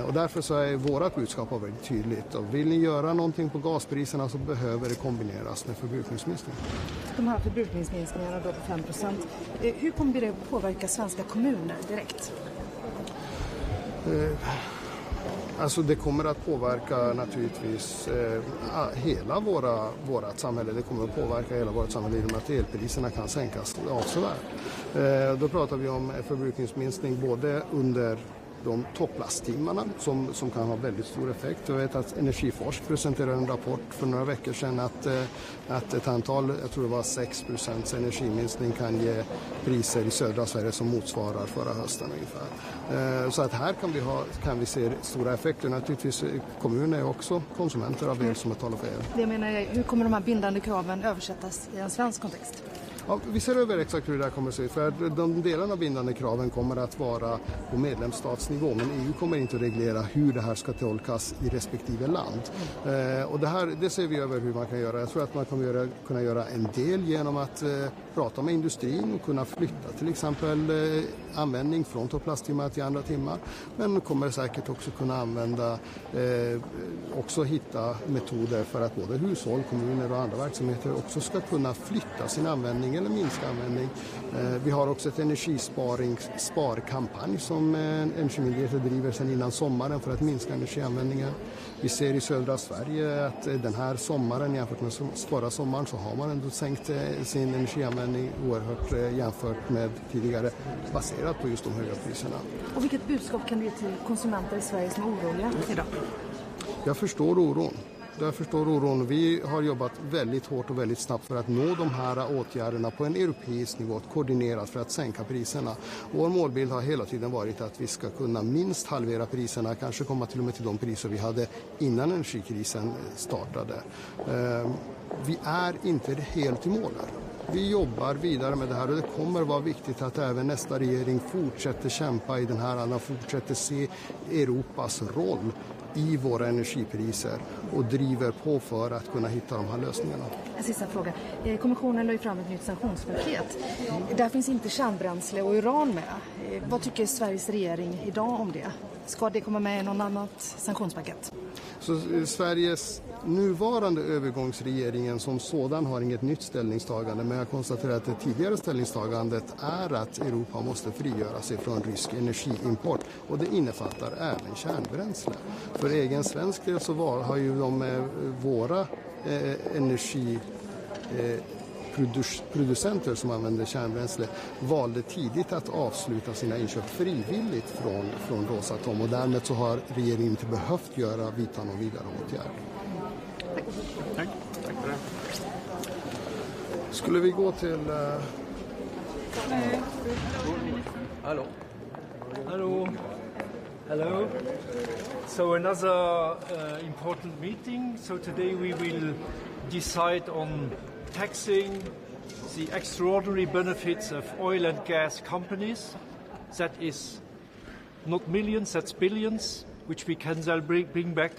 Och därför så är vårat budskap väldigt tydligt. Och vill ni göra någonting på gaspriserna så behöver det kombineras med förbrukningsminskning. De här förbrukningsminskningarna då på 5%, hur kommer det att påverka svenska kommuner direkt? Alltså det kommer att påverka naturligtvis hela vårat samhälle. Det kommer att påverka hela vårt samhälle genom att elpriserna kan sänkas avsevärt. Då pratar vi om förbrukningsminskning både under de topplasttimmarna som kan ha väldigt stor effekt. Jag vet att Energiforsk presenterade en rapport för några veckor sedan att ett antal, jag tror det var 6% energiminskning kan ge priser i södra Sverige som motsvarar förra hösten ungefär. Så att här kan vi se stora effekter. Naturligtvis kommuner är också konsumenter av el som betalar för el. Det menar jag, hur kommer de här bindande kraven översättas i en svensk kontext? Ja, vi ser över exakt hur det här kommer att se ut. För de delarna av bindande kraven kommer att vara på medlemsstatsnivå, men EU kommer inte att reglera hur det här ska tolkas i respektive land. Och det ser vi över hur man kan göra. Jag tror att man kommer kunna göra en del genom att prata med industrin och kunna flytta till exempel användning från topplasttimmar till andra timmar. Men kommer säkert också kunna använda, också hitta metoder för att både hushåll, kommuner och andra verksamheter också ska kunna flytta sin användning eller minska användning. Vi har också ett energisparkampanj som Energimyndigheten driver sedan innan sommaren för att minska energianvändningen. Vi ser i södra Sverige att den här sommaren jämfört med förra sommaren så har man ändå sänkt sin energianvändning oerhört jämfört med tidigare baserat på just de höga priserna. Och vilket budskap kan du ge till konsumenter i Sverige som är oroliga idag? Jag förstår oron. Vi har jobbat väldigt hårt och väldigt snabbt för att nå de här åtgärderna på en europeisk nivå, koordinerat för att sänka priserna. Vår målbild har hela tiden varit att vi ska kunna minst halvera priserna, kanske komma till och med till de priser vi hade innan energikrisen startade. Vi är inte helt i mål. Vi jobbar vidare med det här och det kommer vara viktigt att även nästa regering fortsätter kämpa i den här, alla fortsätter se Europas roll i våra energipriser och driver på för att kunna hitta de här lösningarna. En sista fråga. Kommissionen la ju fram ett nytt sanktionspaket. Där finns inte kärnbränsle och uran med. Vad tycker Sveriges regering idag om det? Ska det komma med i någon annat sanktionspaket? Så Sveriges nuvarande övergångsregeringen som sådan har inget nytt ställningstagande, men jag konstaterar att det tidigare ställningstagandet är att Europa måste frigöra sig från rysk energiimport och det innefattar även kärnbränsle. För egen svensk del så har ju våra producenter som använder kärnbränsle valde tidigt att avsluta sina inköp frivilligt från Rosatom och därmed så har regeringen inte behövt vidta någon vidare åtgärd. Tack för det. Skulle vi gå till Hello. Hello. Hello. So another important meeting. So today we will decide on taxing the extraordinary benefits of oil and gas companies. That is not millions, that's billions, which we can then bring back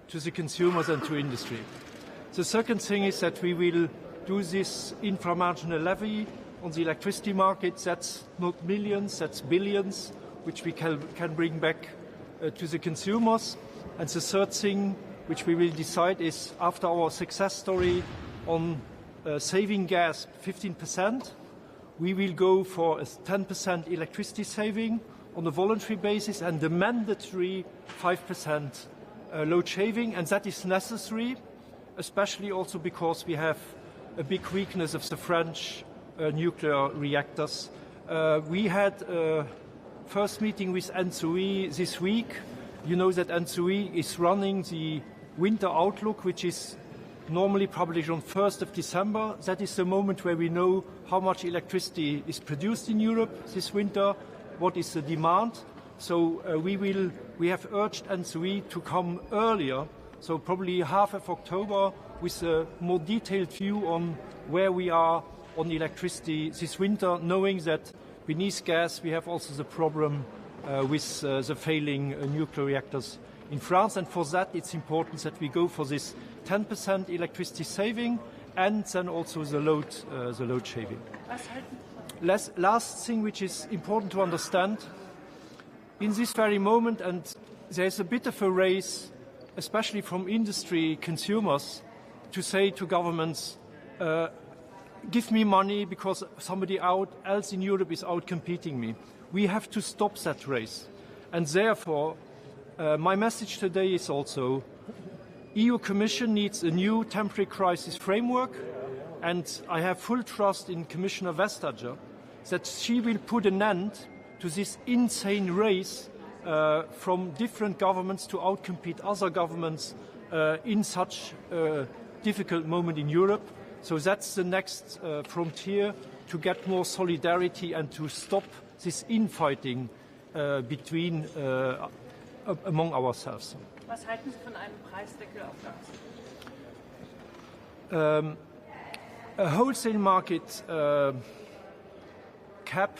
to the consumers and to industry. The second thing is that we will do this inframarginal levy on the electricity market. That's not millions, that's billions, which we can bring back to the consumers. And the third thing which we will decide is, after our success story on saving gas 15%, we will go for a 10% electricity saving on a voluntary basis and the mandatory 5% load shaving. And that is necessary, especially also because we have a big weakness of the French nuclear reactors. We had a first meeting with NSOE this week. You know that NSOE is running the winter outlook, which is normally published on 1st of December. That is the moment where we know how much electricity is produced in Europe this winter, what is the demand. So we have urged NSOE to come earlier, so probably half of October, with a more detailed view on where we are on electricity this winter, knowing that beneath gas we have also the problem with the failing nuclear reactors in France. And for that it's important that we go for this 10% electricity saving and then also the load shaving. Last thing which is important to understand, in this very moment, and there's a bit of a race, especially from industry consumers, to say to governments, give me money because somebody else in Europe is out-competing me. We have to stop that race. And therefore, my message today is also, EU Commission needs a new temporary crisis framework, and I have full trust in Commissioner Vestager that she will put an end to this insane race from different governments to outcompete other governments in such a difficult moment in Europe. So that's the next frontier, to get more solidarity and to stop this infighting among ourselves. Was halten Sie von einem Preisdeckel auf Gas? A wholesale market cap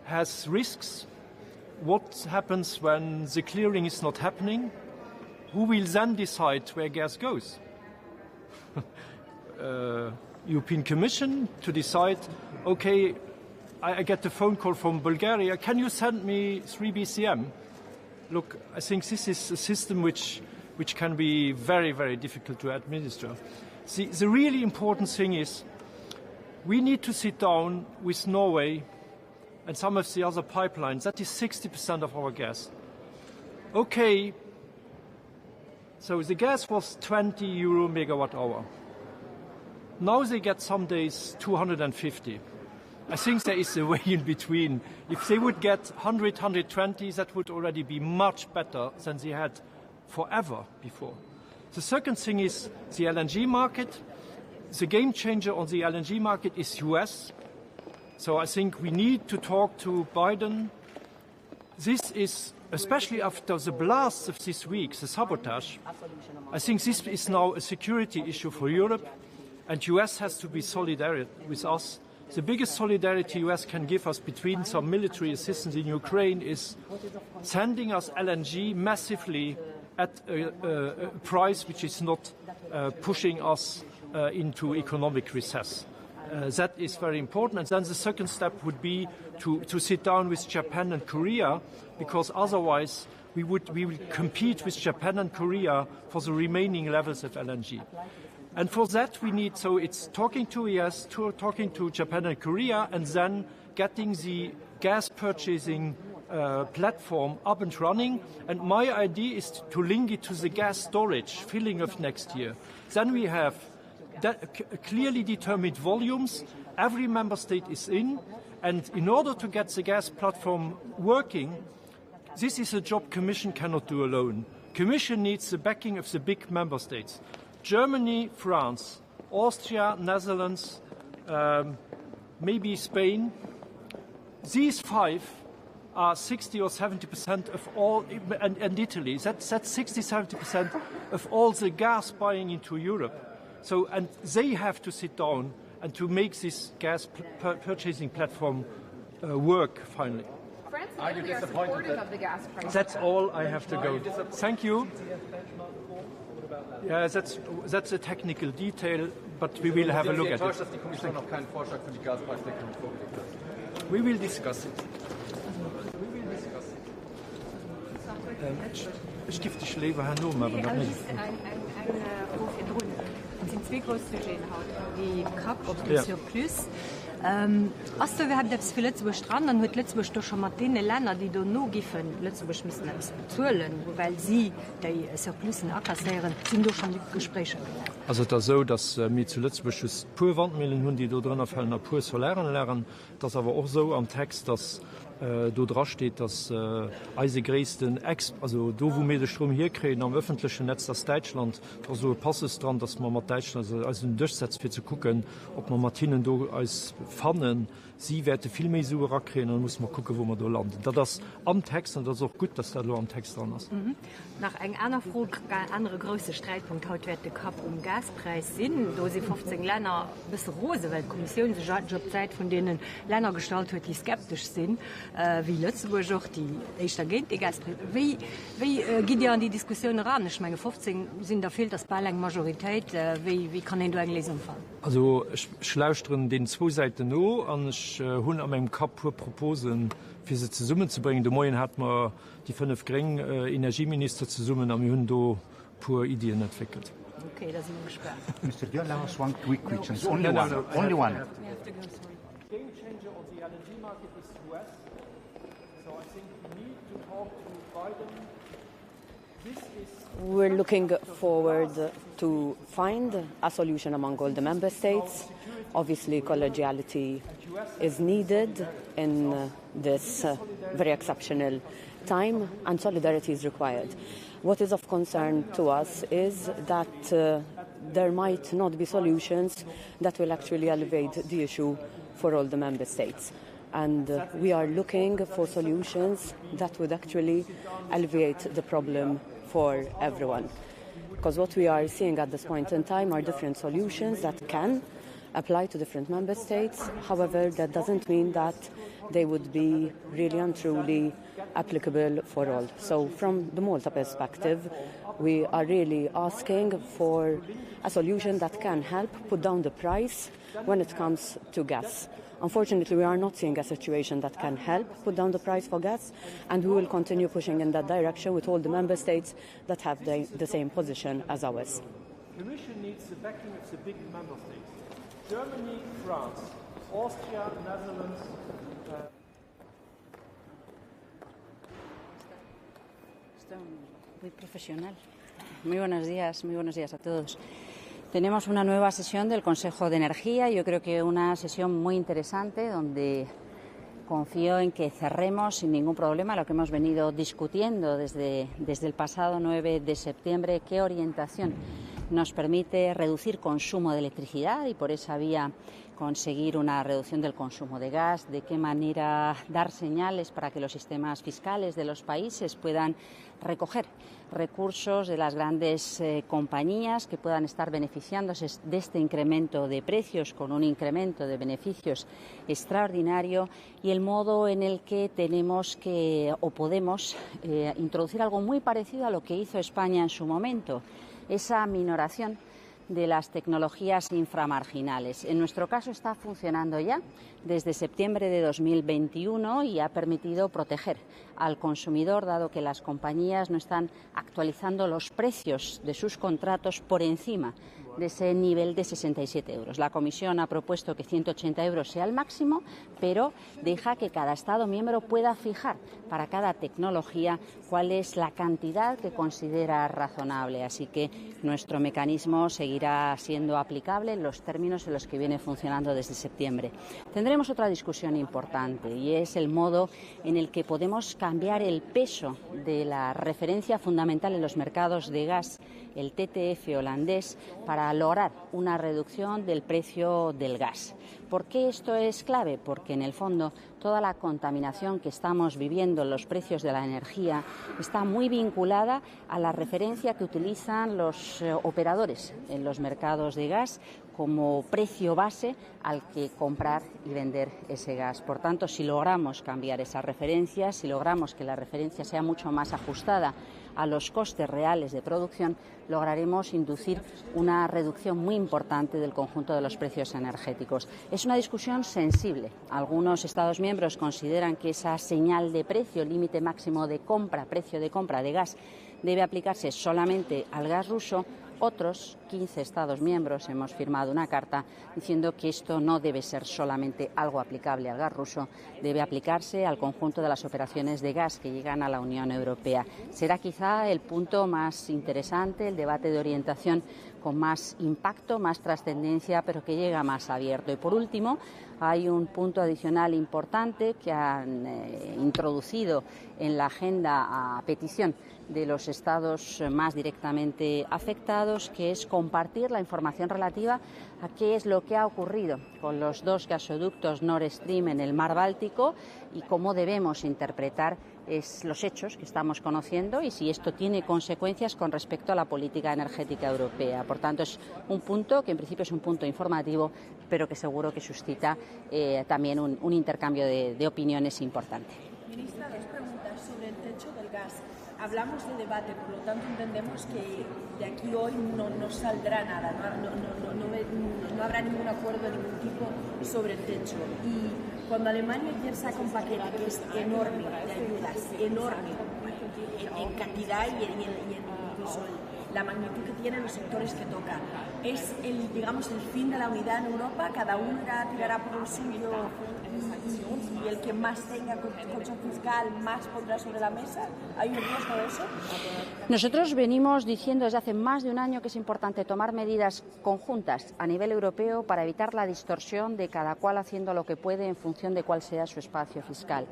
has risks. What happens when the clearing is not happening? Who will then decide where gas goes? European Commission to decide, okay, I get a phone call from Bulgaria, can you send me 3 BCM? Look, I think this is a system which can be very, very difficult to administer. The really important thing is we need to sit down with Norway and some of the other pipelines. That is 60% of our gas. Okay, so the gas was 20 euro megawatt hour. Now they get some days 250. I think there is a way in between. If they would get 100, 120, that would already be much better than they had forever before. The second thing is the LNG market. The game changer on the LNG market is US. So I think we need to talk to Biden. This is, especially after the blasts of this week, the sabotage, I think this is now a security issue for Europe, and US has to be solidary with us. The biggest solidarity US can give us between some military assistance in Ukraine is sending us LNG massively at a price which is not pushing us into economic recess. That is very important. And then the second step would be to sit down with Japan and Korea, because otherwise we will compete with Japan and Korea for the remaining levels of LNG. And for that we need, so it's talking to US, talking to Japan and Korea, and then getting the gas purchasing platform up and running. And my idea is to link it to the gas storage filling of next year. Then we have clearly determined volumes. Every member state is in. And in order to get the gas platform working, this is a job Commission cannot do alone. Commission needs the backing of the big member states. Germany, France, Austria, Netherlands, maybe Spain. These 5 are 60 or 70% of all, and Italy, that's 60, 70% of all the gas buying into Europe. So, and they have to sit down and to make this gas purchasing platform work finally. France and Italy are supportive of the gas price. That's all I have to go. Thank you. Yeah, that's a technical detail, but we will have a look at it. We will discuss it. Ich gebe die Schläge hin, aber das nicht. Es sind zwei große Sujets die CAP auf den Surplus. Als wir haben das für Lützburg dran, dann hat Lützburg doch schon mal die Länder, die da noch giffen, Lützburg müssen das bezahlen, weil sie die Surplusen abkassieren, sind doch schon die Gespräche. Also das so, dass wir zu Lützburg pure Wandmühlen haben, die da drin fallen, pure Solären lernen. Das ist aber auch so am Text, dass da dran steht, dass unsere größten also da, wo wir den Strom hier kriegen, am öffentlichen Netz, das Deutschland, da so passt es dran, dass man mit Deutschland also durchsetzt, für zu gucken, ob man mit ihnen da als Pfannen, sie werden viel mehr sauber kriegen, dann muss man gucken, wo man da landen. Das ist am Text und das ist auch gut, dass da am Text dran ist. Nach einer Frage, ein anderer größter Streitpunkt heute wird der CAP Gaspreis sind, da sie 15 Länder bis Rose, weil die Kommission sich Jobzeit von denen Länder gestaltet hat, die skeptisch sind, wie Lützburg auch, die dagegen die Gaspreise. Wie geht ihr an die Diskussion ran? Ich meine, 15 sind da fehlt das Ball eine Majorität. Wie kann denn da eine Lesung fallen? Also ich lausche den zwei Seiten noch und ich habe an meinem CAP Proposen für sie zusammen zu bringen. Morgen hat man die 5 geringen Energieminister zusammen und wir haben da pure Ideen entwickelt. Okay, da sind wir gespannt. Mr. Diola has one quick question. Only one. Only one. Game changer on the LNG market is the US. So I think we need to talk to Biden. This is. We're looking forward to find a solution among all the member states. Obviously, collegiality is needed in this very exceptional time, and solidarity is required. What is of concern to us is that there might not be solutions that will actually alleviate the issue for all the member states. And we are looking for solutions that would actually alleviate the problem for everyone. Because what we are seeing at this point in time are different solutions that can apply to different member states. However, that doesn't mean that they would be really and truly applicable for all. So from the Malta perspective, we are really asking for a solution that can help put down the price when it comes to gas. Unfortunately, we are not seeing a situation that can help put down the price for gas, and we will continue pushing in that direction with all the member states that have the same position as ours. The Commission needs the backing of the big member states. Germany, France, Austria, Netherlands. Muy profesional. Muy buenos días a todos. Tenemos una nueva sesión del Consejo de Energía. Yo creo que una sesión muy interesante donde confío en que cerremos sin ningún problema lo que hemos venido discutiendo desde el pasado 9 de septiembre, qué orientación nos permite reducir consumo de electricidad y por esa vía conseguir una reducción del consumo de gas, de qué manera dar señales para que los sistemas fiscales de los países puedan recoger recursos de las grandes compañías que puedan estar beneficiándose de este incremento de precios con un incremento de beneficios extraordinario y el modo en el que tenemos que o podemos introducir algo muy parecido a lo que hizo España en su momento, esa minoración de las tecnologías inframarginales. En nuestro caso está funcionando ya desde septiembre de 2021 y ha permitido proteger al consumidor, dado que las compañías no están actualizando los precios de sus contratos por encima de ese nivel de 67 euros. La Comisión ha propuesto que 180 euros sea el máximo, pero deja que cada Estado miembro pueda fijar para cada tecnología cuál es la cantidad que considera razonable. Así que nuestro mecanismo seguirá siendo aplicable en los términos en los que viene funcionando desde septiembre. Tendremos otra discusión importante y es el modo en el que podemos cambiar el peso de la referencia fundamental en los mercados de gas, el TTF holandés, para para lograr una reducción del precio del gas. ¿Por qué esto es clave? Porque en el fondo toda la contaminación que estamos viviendo en los precios de la energía está muy vinculada a la referencia que utilizan los operadores en los mercados de gas como precio base al que comprar y vender ese gas. Por tanto, si logramos cambiar esa referencia, si logramos que la referencia sea mucho más ajustada a los costes reales de producción, lograremos inducir una reducción muy importante del conjunto de los precios energéticos. Es una discusión sensible. Algunos Estados miembros consideran que esa señal de precio, límite máximo de compra, precio de compra de gas, debe aplicarse solamente al gas ruso. Otros 15 Estados miembros hemos firmado una carta diciendo que esto no debe ser solamente algo aplicable al gas ruso, debe aplicarse al conjunto de las operaciones de gas que llegan a la Unión Europea. Será quizá el punto más interesante, el debate de orientación con más impacto, más trascendencia, pero que llega más abierto. Y por último, hay un punto adicional importante que han introducido en la agenda a petición de los estados más directamente afectados, que es compartir la información relativa a qué es lo que ha ocurrido con los 2 gasoductos Nord Stream en el mar Báltico y cómo debemos interpretar los hechos que estamos conociendo y si esto tiene consecuencias con respecto a la política energética europea. Por tanto, es un punto que en principio es un punto informativo, pero que seguro que suscita también un intercambio de opiniones importante. Ministra, 2 preguntas sobre el techo del gas. Hablamos de debate, por lo tanto entendemos que de aquí hoy no saldrá nada, no habrá ningún acuerdo de ningún tipo sobre el techo. Y cuando Alemania ayer saca un paquete que es enorme de ayudas, enorme en cantidad y incluso la magnitud que tienen los sectores que toca, es el fin de la unidad en Europa, cada uno tirará por el suyo y el que más tenga colchón fiscal más pondrá sobre la mesa. ¿Hay un riesgo de eso? Nosotros venimos diciendo desde hace más de un año que es importante tomar medidas conjuntas a nivel europeo para evitar la distorsión de cada cual haciendo lo que puede en función de cuál sea su espacio fiscal.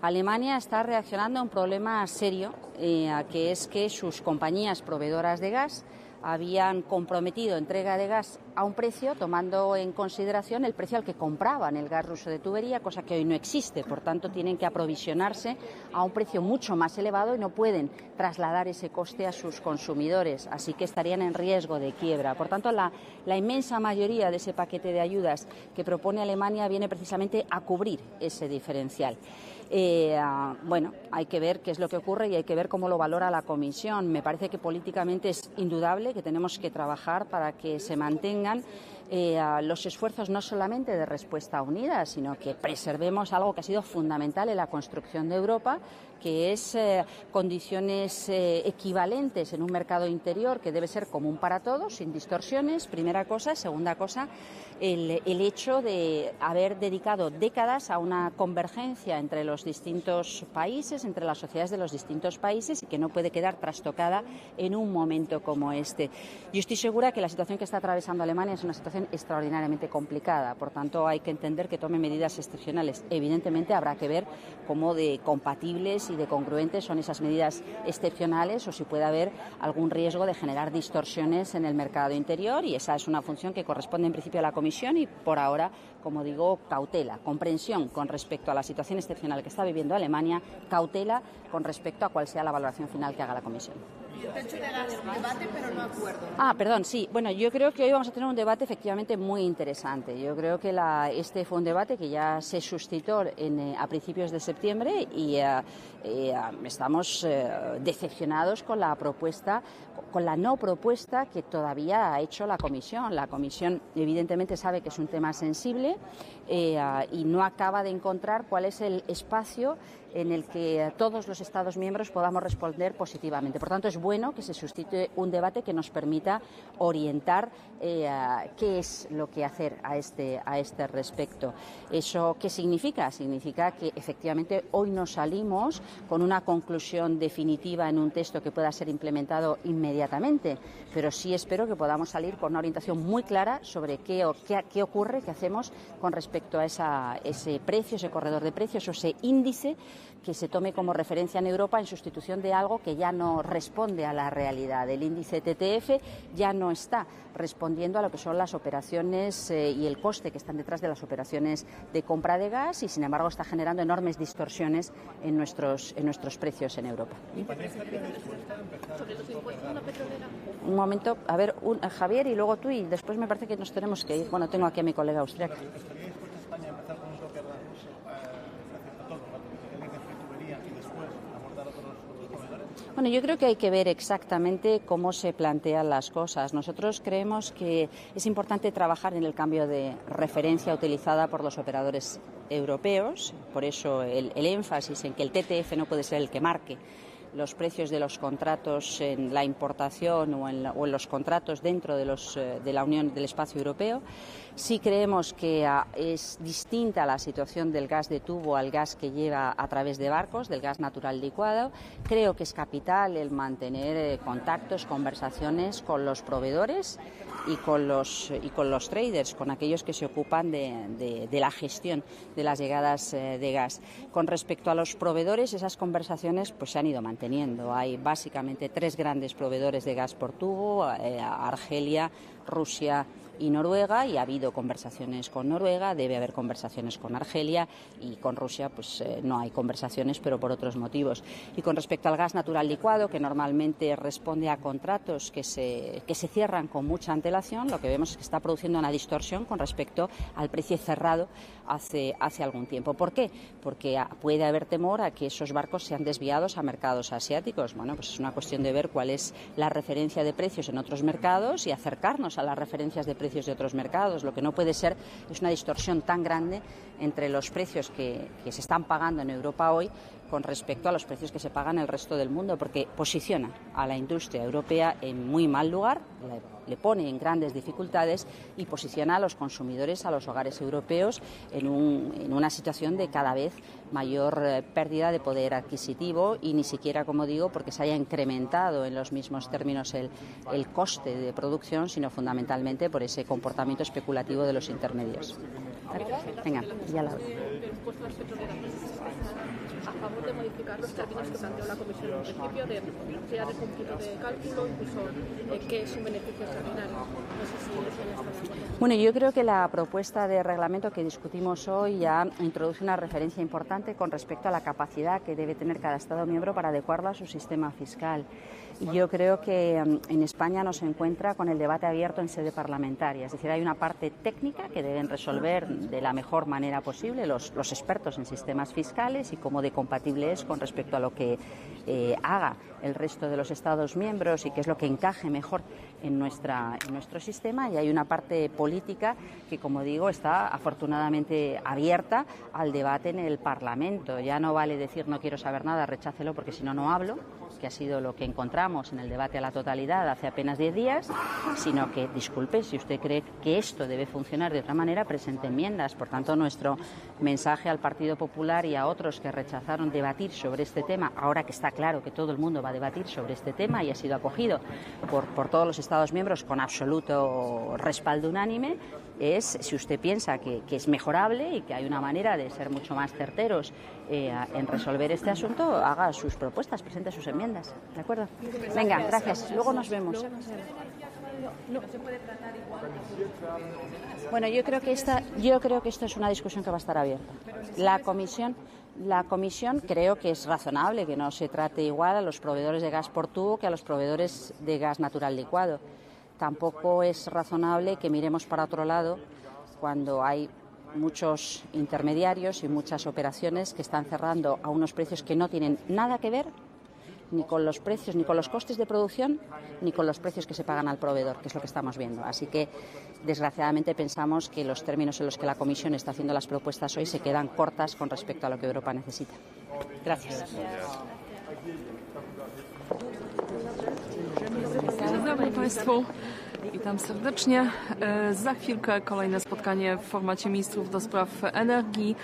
Alemania está reaccionando a un problema serio, que es que sus compañías proveedoras de gas habían comprometido entrega de gas a un precio tomando en consideración el precio al que compraban el gas ruso de tubería, cosa que hoy no existe. Por tanto, tienen que aprovisionarse a un precio mucho más elevado y no pueden trasladar ese coste a sus consumidores, así que estarían en riesgo de quiebra. Por tanto, la inmensa mayoría de ese paquete de ayudas que propone Alemania viene precisamente a cubrir ese diferencial. Bueno, hay que ver qué es lo que ocurre y hay que ver cómo lo valora la Comisión. Me parece que políticamente es indudable que tenemos que trabajar para que se mantengan los esfuerzos no solamente de respuesta unida, sino que preservemos algo que ha sido fundamental en la construcción de Europa, que es condiciones equivalentes en un mercado interior que debe ser común para todos, sin distorsiones, primera cosa. Segunda cosa, el hecho de haber dedicado décadas a una convergencia entre los distintos países, entre las sociedades de los distintos países, y que no puede quedar trastocada en un momento como este. Yo estoy segura que la situación que está atravesando Alemania es una situación extraordinariamente complicada, por tanto hay que entender que tome medidas excepcionales. Evidentemente habrá que ver cómo de compatibles y de congruentes son esas medidas excepcionales o si puede haber algún riesgo de generar distorsiones en el mercado interior, y esa es una función que corresponde en principio a la Comisión y por ahora, como digo, cautela, comprensión con respecto a la situación excepcional que está viviendo Alemania, cautela con respecto a cuál sea la valoración final que haga la Comisión. El techo de gas, debate pero no acuerdo. Perdón, sí. Bueno, yo creo que hoy vamos a tener un debate efectivamente muy interesante. Yo creo que este fue un debate que ya se suscitó a principios de septiembre y estamos decepcionados con la propuesta, con la no propuesta que todavía ha hecho la Comisión. La Comisión evidentemente sabe que es un tema sensible y no acaba de encontrar cuál es el espacio en el que todos los Estados miembros podamos responder positivamente. Por tanto, es bueno que se suscite un debate que nos permita orientar qué es lo que hacer a este respecto. ¿Eso qué significa? Significa que efectivamente hoy no salimos con una conclusión definitiva en un texto que pueda ser implementado inmediatamente, pero sí espero que podamos salir con una orientación muy clara sobre qué ocurre, qué hacemos con respecto a ese precio, ese corredor de precios o ese índice que se tome como referencia en Europa en sustitución de algo que ya no responde responde a la realidad. El índice TTF ya no está respondiendo a lo que son las operaciones y el coste que están detrás de las operaciones de compra de gas y, sin embargo, está generando enormes distorsiones en nuestros precios en Europa. Un momento, a ver, Javier y luego tú, y después me parece que nos tenemos que ir. Bueno, tengo aquí a mi colega austriaca. Bueno, yo creo que hay que ver exactamente cómo se plantean las cosas. Nosotros creemos que es importante trabajar en el cambio de referencia utilizada por los operadores europeos, por eso el énfasis en que el TTF no puede ser el que marque los precios de los contratos en la importación o en los contratos dentro de la Unión del Espacio Europeo. Sí creemos que es distinta la situación del gas de tubo al gas que lleva a través de barcos, del gas natural licuado. Creo que es capital el mantener contactos, conversaciones con los proveedores y con los traders, con aquellos que se ocupan de la gestión de las llegadas de gas. Con respecto a los proveedores, esas conversaciones pues se han ido manteniendo. Hay básicamente 3 grandes proveedores de gas por tubo: Argelia, Rusia y Noruega, y ha habido conversaciones con Noruega, debe haber conversaciones con Argelia, y con Rusia pues no hay conversaciones, pero por otros motivos. Y con respecto al gas natural licuado, que normalmente responde a contratos que se cierran con mucha antelación, lo que vemos es que está produciendo una distorsión con respecto al precio cerrado hace algún tiempo. ¿Por qué? Porque puede haber temor a que esos barcos sean desviados a mercados asiáticos. Bueno, pues es una cuestión de ver cuál es la referencia de precios en otros mercados y acercarnos a las referencias de precios de otros mercados. Lo que no puede ser es una distorsión tan grande entre los precios que se están pagando en Europa hoy con respecto a los precios que se pagan en el resto del mundo, porque posiciona a la industria europea en muy mal lugar, le pone en grandes dificultades y posiciona a los consumidores, a los hogares europeos en una situación de cada vez mayor pérdida de poder adquisitivo, y ni siquiera, como digo, porque se haya incrementado en los mismos términos el coste de producción, sino fundamentalmente por ese comportamiento especulativo de los intermedios. Venga, ya la a favor de modificar los términos que planteó la Comisión en principio, de crear el cómputo de cálculo, incluso que es un beneficio extraordinario. No sé si eso ya está de acuerdo. Bueno, yo creo que la propuesta de reglamento que discutimos hoy ya introduce una referencia importante con respecto a la capacidad que debe tener cada Estado miembro para adecuarlo a su sistema fiscal. Y yo creo que en España nos encuentra con el debate abierto en sede parlamentaria. Es decir, hay una parte técnica que deben resolver de la mejor manera posible los expertos en sistemas fiscales y cómo de compatible es con respecto a lo que haga el resto de los Estados miembros y qué es lo que encaje mejor en nuestro sistema. Y hay una parte política que, como digo, está afortunadamente abierta al debate en el Parlamento. Ya no vale decir no quiero saber nada, rechácelo porque si no, no hablo, que ha sido lo que encontramos en el debate a la totalidad hace apenas 10 días, sino que, disculpe, si usted cree que esto debe funcionar de otra manera, presente enmiendas. Por tanto, nuestro mensaje al Partido Popular y a otros que rechazaron debatir sobre este tema, ahora que está claro que todo el mundo va a debatir sobre este tema y ha sido acogido por todos los Estados miembros con absoluto respaldo unánime, es, si usted piensa que es mejorable y que hay una manera de ser mucho más certeros en resolver este asunto, haga sus propuestas, presente sus enmiendas. ¿De acuerdo? Venga, gracias. Luego nos vemos. Bueno, yo creo que esto es una discusión que va a estar abierta. La Comisión creo que es razonable que no se trate igual a los proveedores de gas por tubo que a los proveedores de gas natural licuado. Tampoco es razonable que miremos para otro lado cuando hay muchos intermediarios y muchas operaciones que están cerrando a unos precios que no tienen nada que ver ni con los precios, ni con los costes de producción, ni con los precios que se pagan al proveedor, que es lo que estamos viendo. Así que, desgraciadamente, pensamos que los términos en los que la Comisión está haciendo las propuestas hoy se quedan cortas con respecto a lo que Europa necesita. Gracias. Dzień dobry Państwu, witam serdecznie. Za chwilkę kolejne spotkanie w formacie ministrów do spraw energii.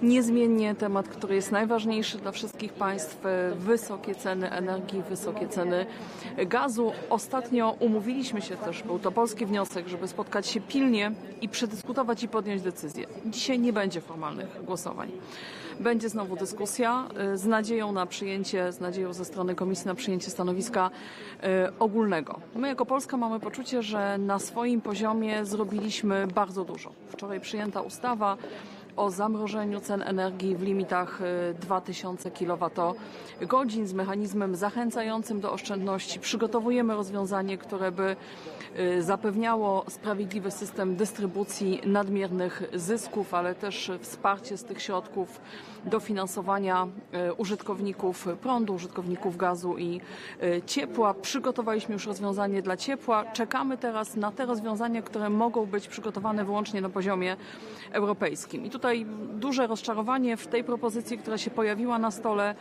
Niezmiennie temat, który jest najważniejszy dla wszystkich państw, wysokie ceny energii, wysokie ceny gazu. Ostatnio umówiliśmy się też, był to polski wniosek, żeby spotkać się pilnie i przedyskutować i podjąć decyzję. Dzisiaj nie będzie formalnych głosowań. będzie znowu dyskusja z nadzieją na przyjęcie, z nadzieją ze strony Komisji na przyjęcie stanowiska ogólnego. My jako Polska mamy poczucie, że na swoim poziomie zrobiliśmy bardzo dużo. Wczoraj przyjęta ustawa o zamrożeniu cen energii w limitach 2000 kWh z mechanizmem zachęcającym do oszczędności. Przygotowujemy rozwiązanie, które by zapewniało sprawiedliwy system dystrybucji nadmiernych zysków, ale też wsparcie z tych środków dofinansowania użytkowników prądu, użytkowników gazu i ciepła. Przygotowaliśmy już rozwiązanie dla ciepła. Czekamy teraz na te rozwiązania, które mogą być przygotowane wyłącznie na poziomie europejskim. I tutaj duże rozczarowanie w tej propozycji, która się pojawiła na stole.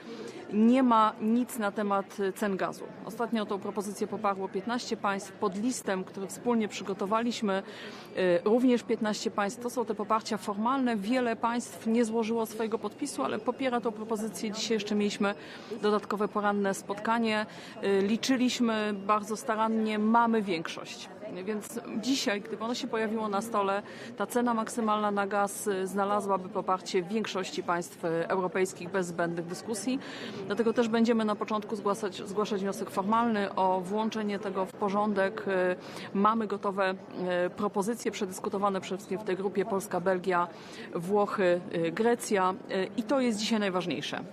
Nie ma nic na temat cen gazu. Ostatnio tą propozycję poparło 15 państw. Pod listem, który wspólnie przygotowaliśmy, również 15 państw. To są te poparcia formalne. Wiele państw nie złożyło swojego podpisu, ale popiera tę propozycję. Dzisiaj jeszcze mieliśmy dodatkowe poranne spotkanie. Liczyliśmy bardzo starannie. Mamy większość. Więc dzisiaj, gdyby ono się pojawiło na stole, ta cena maksymalna na gaz znalazłaby poparcie większości państw europejskich bez zbędnych dyskusji. Dlatego też będziemy na początku zgłaszać wniosek formalny o włączenie tego w porządek. Mamy gotowe propozycje przedyskutowane przede wszystkim w tej grupie Polska, Belgia, Włochy, Grecja i to jest dzisiaj najważniejsze.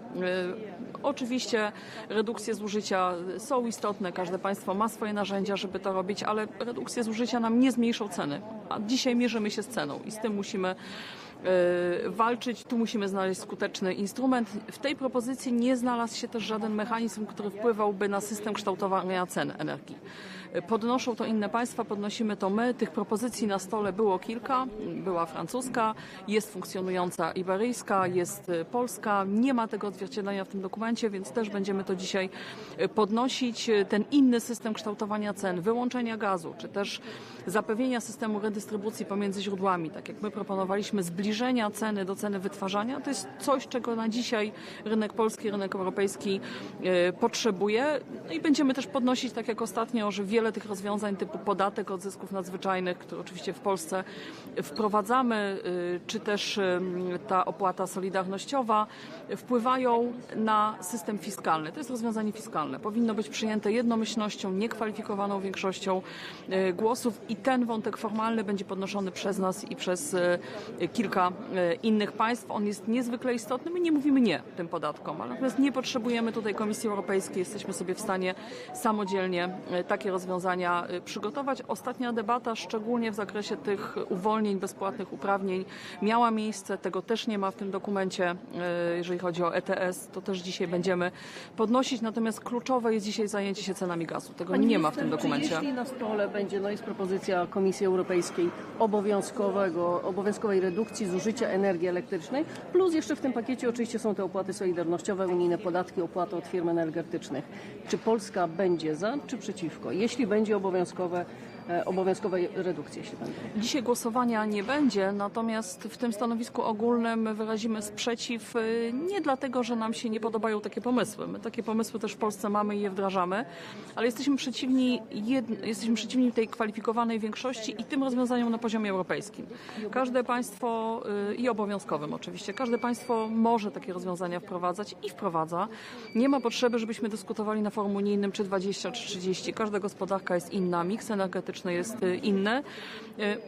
Oczywiście redukcje zużycia są istotne, każde państwo ma swoje narzędzia, żeby to robić, ale redukcje zużycia nam nie zmniejszą ceny, a dzisiaj mierzymy się z ceną i z tym musimy walczyć. Tu musimy znaleźć skuteczny instrument. W tej propozycji nie znalazł się też żaden mechanizm, który wpływałby na system kształtowania cen energii. Podnoszą to inne państwa, podnosimy to my. Tych propozycji na stole było kilka. Była francuska, jest funkcjonująca iberyjska, jest polska. Nie ma tego odzwierciedlenia w tym dokumencie, więc też będziemy to dzisiaj podnosić. Ten inny system kształtowania cen, wyłączenia gazu, czy też zapewnienia systemu redystrybucji pomiędzy źródłami, tak jak my proponowaliśmy, zbliżenia ceny do ceny wytwarzania, to jest coś, czego na dzisiaj rynek polski, rynek europejski potrzebuje. No i będziemy też podnosić, tak jak ostatnio, że wiele tych rozwiązań typu podatek od zysków nadzwyczajnych, który oczywiście w Polsce wprowadzamy, czy też ta opłata solidarnościowa wpływają na system fiskalny. To jest rozwiązanie fiskalne. Powinno być przyjęte jednomyślnością, niekwalifikowaną większością głosów i ten wątek formalny będzie podnoszony przez nas i przez kilka innych państw. On jest niezwykle istotny. My nie mówimy nie tym podatkom, ale natomiast nie potrzebujemy tutaj Komisji Europejskiej. Jesteśmy sobie w stanie samodzielnie takie rozwiązania przygotować. Ostatnia debata, szczególnie w zakresie tych uwolnień, bezpłatnych uprawnień, miała miejsce. Tego też nie ma w tym dokumencie. Jeżeli chodzi o ETS, to też dzisiaj będziemy podnosić. Natomiast kluczowe jest dzisiaj zajęcie się cenami gazu. Tego nie ma w tym dokumencie. Jeśli na stole będzie, jest propozycja Komisji Europejskiej obowiązkowej redukcji zużycia energii elektrycznej, plus jeszcze w tym pakiecie oczywiście są te opłaty solidarnościowe, unijne podatki, opłaty od firm energetycznych. Czy Polska będzie za, czy przeciwko? Jeśli będzie obowiązkowej redukcji, jeśli będzie. Dzisiaj głosowania nie będzie, natomiast w tym stanowisku ogólnym wyrazimy sprzeciw nie dlatego, że nam się nie podobają takie pomysły. My takie pomysły też w Polsce mamy i je wdrażamy, ale jesteśmy przeciwni tej kwalifikowanej większości i tym rozwiązaniom na poziomie europejskim. Każde państwo, i obowiązkowym oczywiście, każde państwo może takie rozwiązania wprowadzać i wprowadza. Nie ma potrzeby, żebyśmy dyskutowali na forum unijnym czy 20, czy 30. Każda gospodarka jest inna, miks energetyczny jest inny.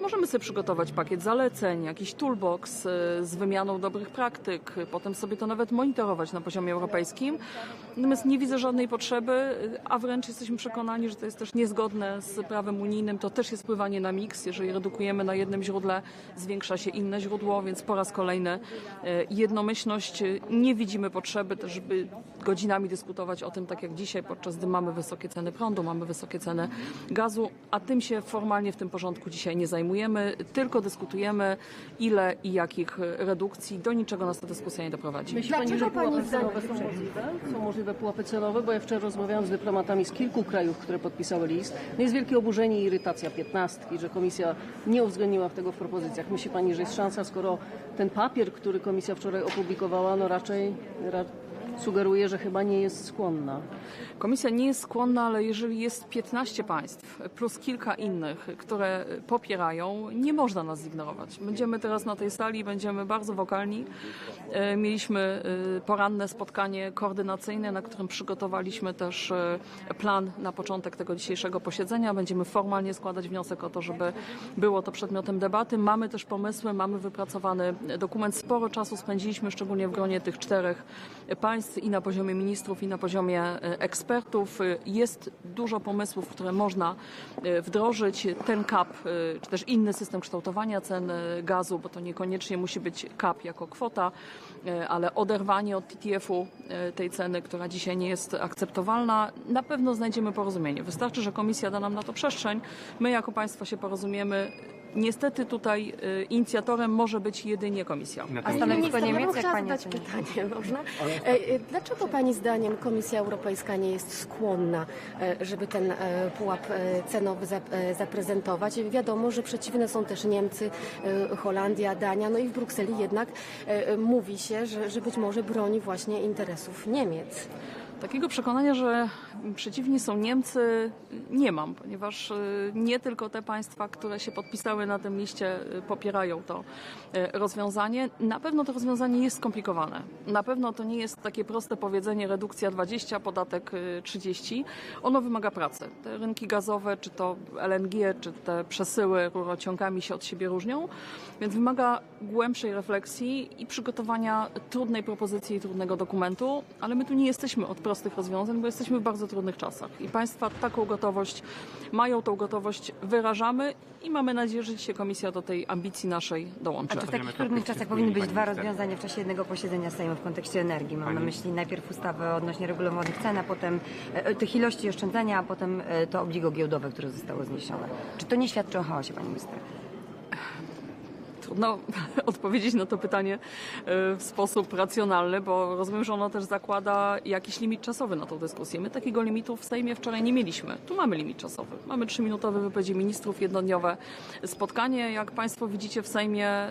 Możemy sobie przygotować pakiet zaleceń, jakiś toolbox z wymianą dobrych praktyk, potem sobie to nawet monitorować na poziomie europejskim. Natomiast nie widzę żadnej potrzeby, a wręcz jesteśmy przekonani, że to jest też niezgodne z prawem unijnym. To też jest wpływanie na miks. Jeżeli redukujemy na jednym źródle, zwiększa się inne źródło, więc po raz kolejny jednomyślność. Nie widzimy potrzeby też, żeby godzinami dyskutować o tym, tak jak dzisiaj, podczas gdy mamy wysokie ceny prądu, mamy wysokie ceny gazu, a tym się formalnie w tym porządku dzisiaj nie zajmujemy, tylko dyskutujemy, ile i jakich redukcji. Do niczego nas ta dyskusja nie doprowadzi. Myśli Pani, że pułapy cenowe są możliwe pułapy cenowe? Bo ja wczoraj rozmawiałam z dyplomatami z kilku krajów, które podpisały list. Jest wielkie oburzenie i irytacja 15, że Komisja nie uwzględniła tego w propozycjach. Myśli Pani, że jest szansa, skoro ten papier, który Komisja wczoraj opublikowała, raczej sugeruje, że chyba nie jest skłonna. Komisja nie jest skłonna, ale jeżeli jest 15 państw plus kilka innych, które popierają, nie można nas zignorować. Będziemy teraz na tej sali, będziemy bardzo wokalni. Mieliśmy poranne spotkanie koordynacyjne, na którym przygotowaliśmy też plan na początek tego dzisiejszego posiedzenia. Będziemy formalnie składać wniosek o to, żeby było to przedmiotem debaty. Mamy też pomysły, mamy wypracowany dokument. Sporo czasu spędziliśmy, szczególnie w gronie tych 4 państw i na poziomie ministrów, i na poziomie ekspertów. Jest dużo pomysłów, które można wdrożyć. Ten cap, czy też inny system kształtowania cen gazu, bo to niekoniecznie musi być cap jako kwota, ale oderwanie od TTF-u tej ceny, która dzisiaj nie jest akceptowalna, na pewno znajdziemy porozumienie. Wystarczy, że Komisja da nam na to przestrzeń. My jako państwo się porozumiemy. Niestety tutaj inicjatorem może być jedynie Komisja. A stanowisko Niemiec, jak pani ocenia? Pytanie, można? Dlaczego pani zdaniem Komisja Europejska nie jest skłonna, żeby ten pułap cenowy zaprezentować? Wiadomo, że przeciwne są też Niemcy, Holandia, Dania, no i w Brukseli jednak mówi się, że być może broni właśnie interesów Niemiec. Takiego przekonania, że przeciwni są Niemcy, nie mam, ponieważ nie tylko te państwa, które się podpisały na tym liście, popierają to rozwiązanie. Na pewno to rozwiązanie jest skomplikowane. Na pewno to nie jest takie proste powiedzenie redukcja 20, podatek 30. Ono wymaga pracy. Te rynki gazowe, czy to LNG, czy te przesyły rurociągami się od siebie różnią, więc wymaga głębszej refleksji i przygotowania trudnej propozycji i trudnego dokumentu, ale my tu nie jesteśmy od prostych rozwiązań, bo jesteśmy w bardzo trudnych czasach i państwa taką gotowość mają, tą gotowość wyrażamy i mamy nadzieję, że dzisiaj Komisja do tej ambicji naszej dołączy. A czy w takich trudnych czasach powinny być 2 rozwiązania w czasie jednego posiedzenia Sejmu w kontekście energii? Mam na myśli najpierw ustawę odnośnie regulowanych cen, a potem tych ilości oszczędzania, a potem to obligo giełdowe, które zostało zniesione. Czy to nie świadczy o chaosie, pani minister? Trudno odpowiedzieć na to pytanie w sposób racjonalny, bo rozumiem, że ono też zakłada jakiś limit czasowy na tą dyskusję. My takiego limitu w Sejmie wczoraj nie mieliśmy. Tu mamy limit czasowy. Mamy 3-minutowe wypowiedzi ministrów, jednodniowe spotkanie. Jak Państwo widzicie w Sejmie,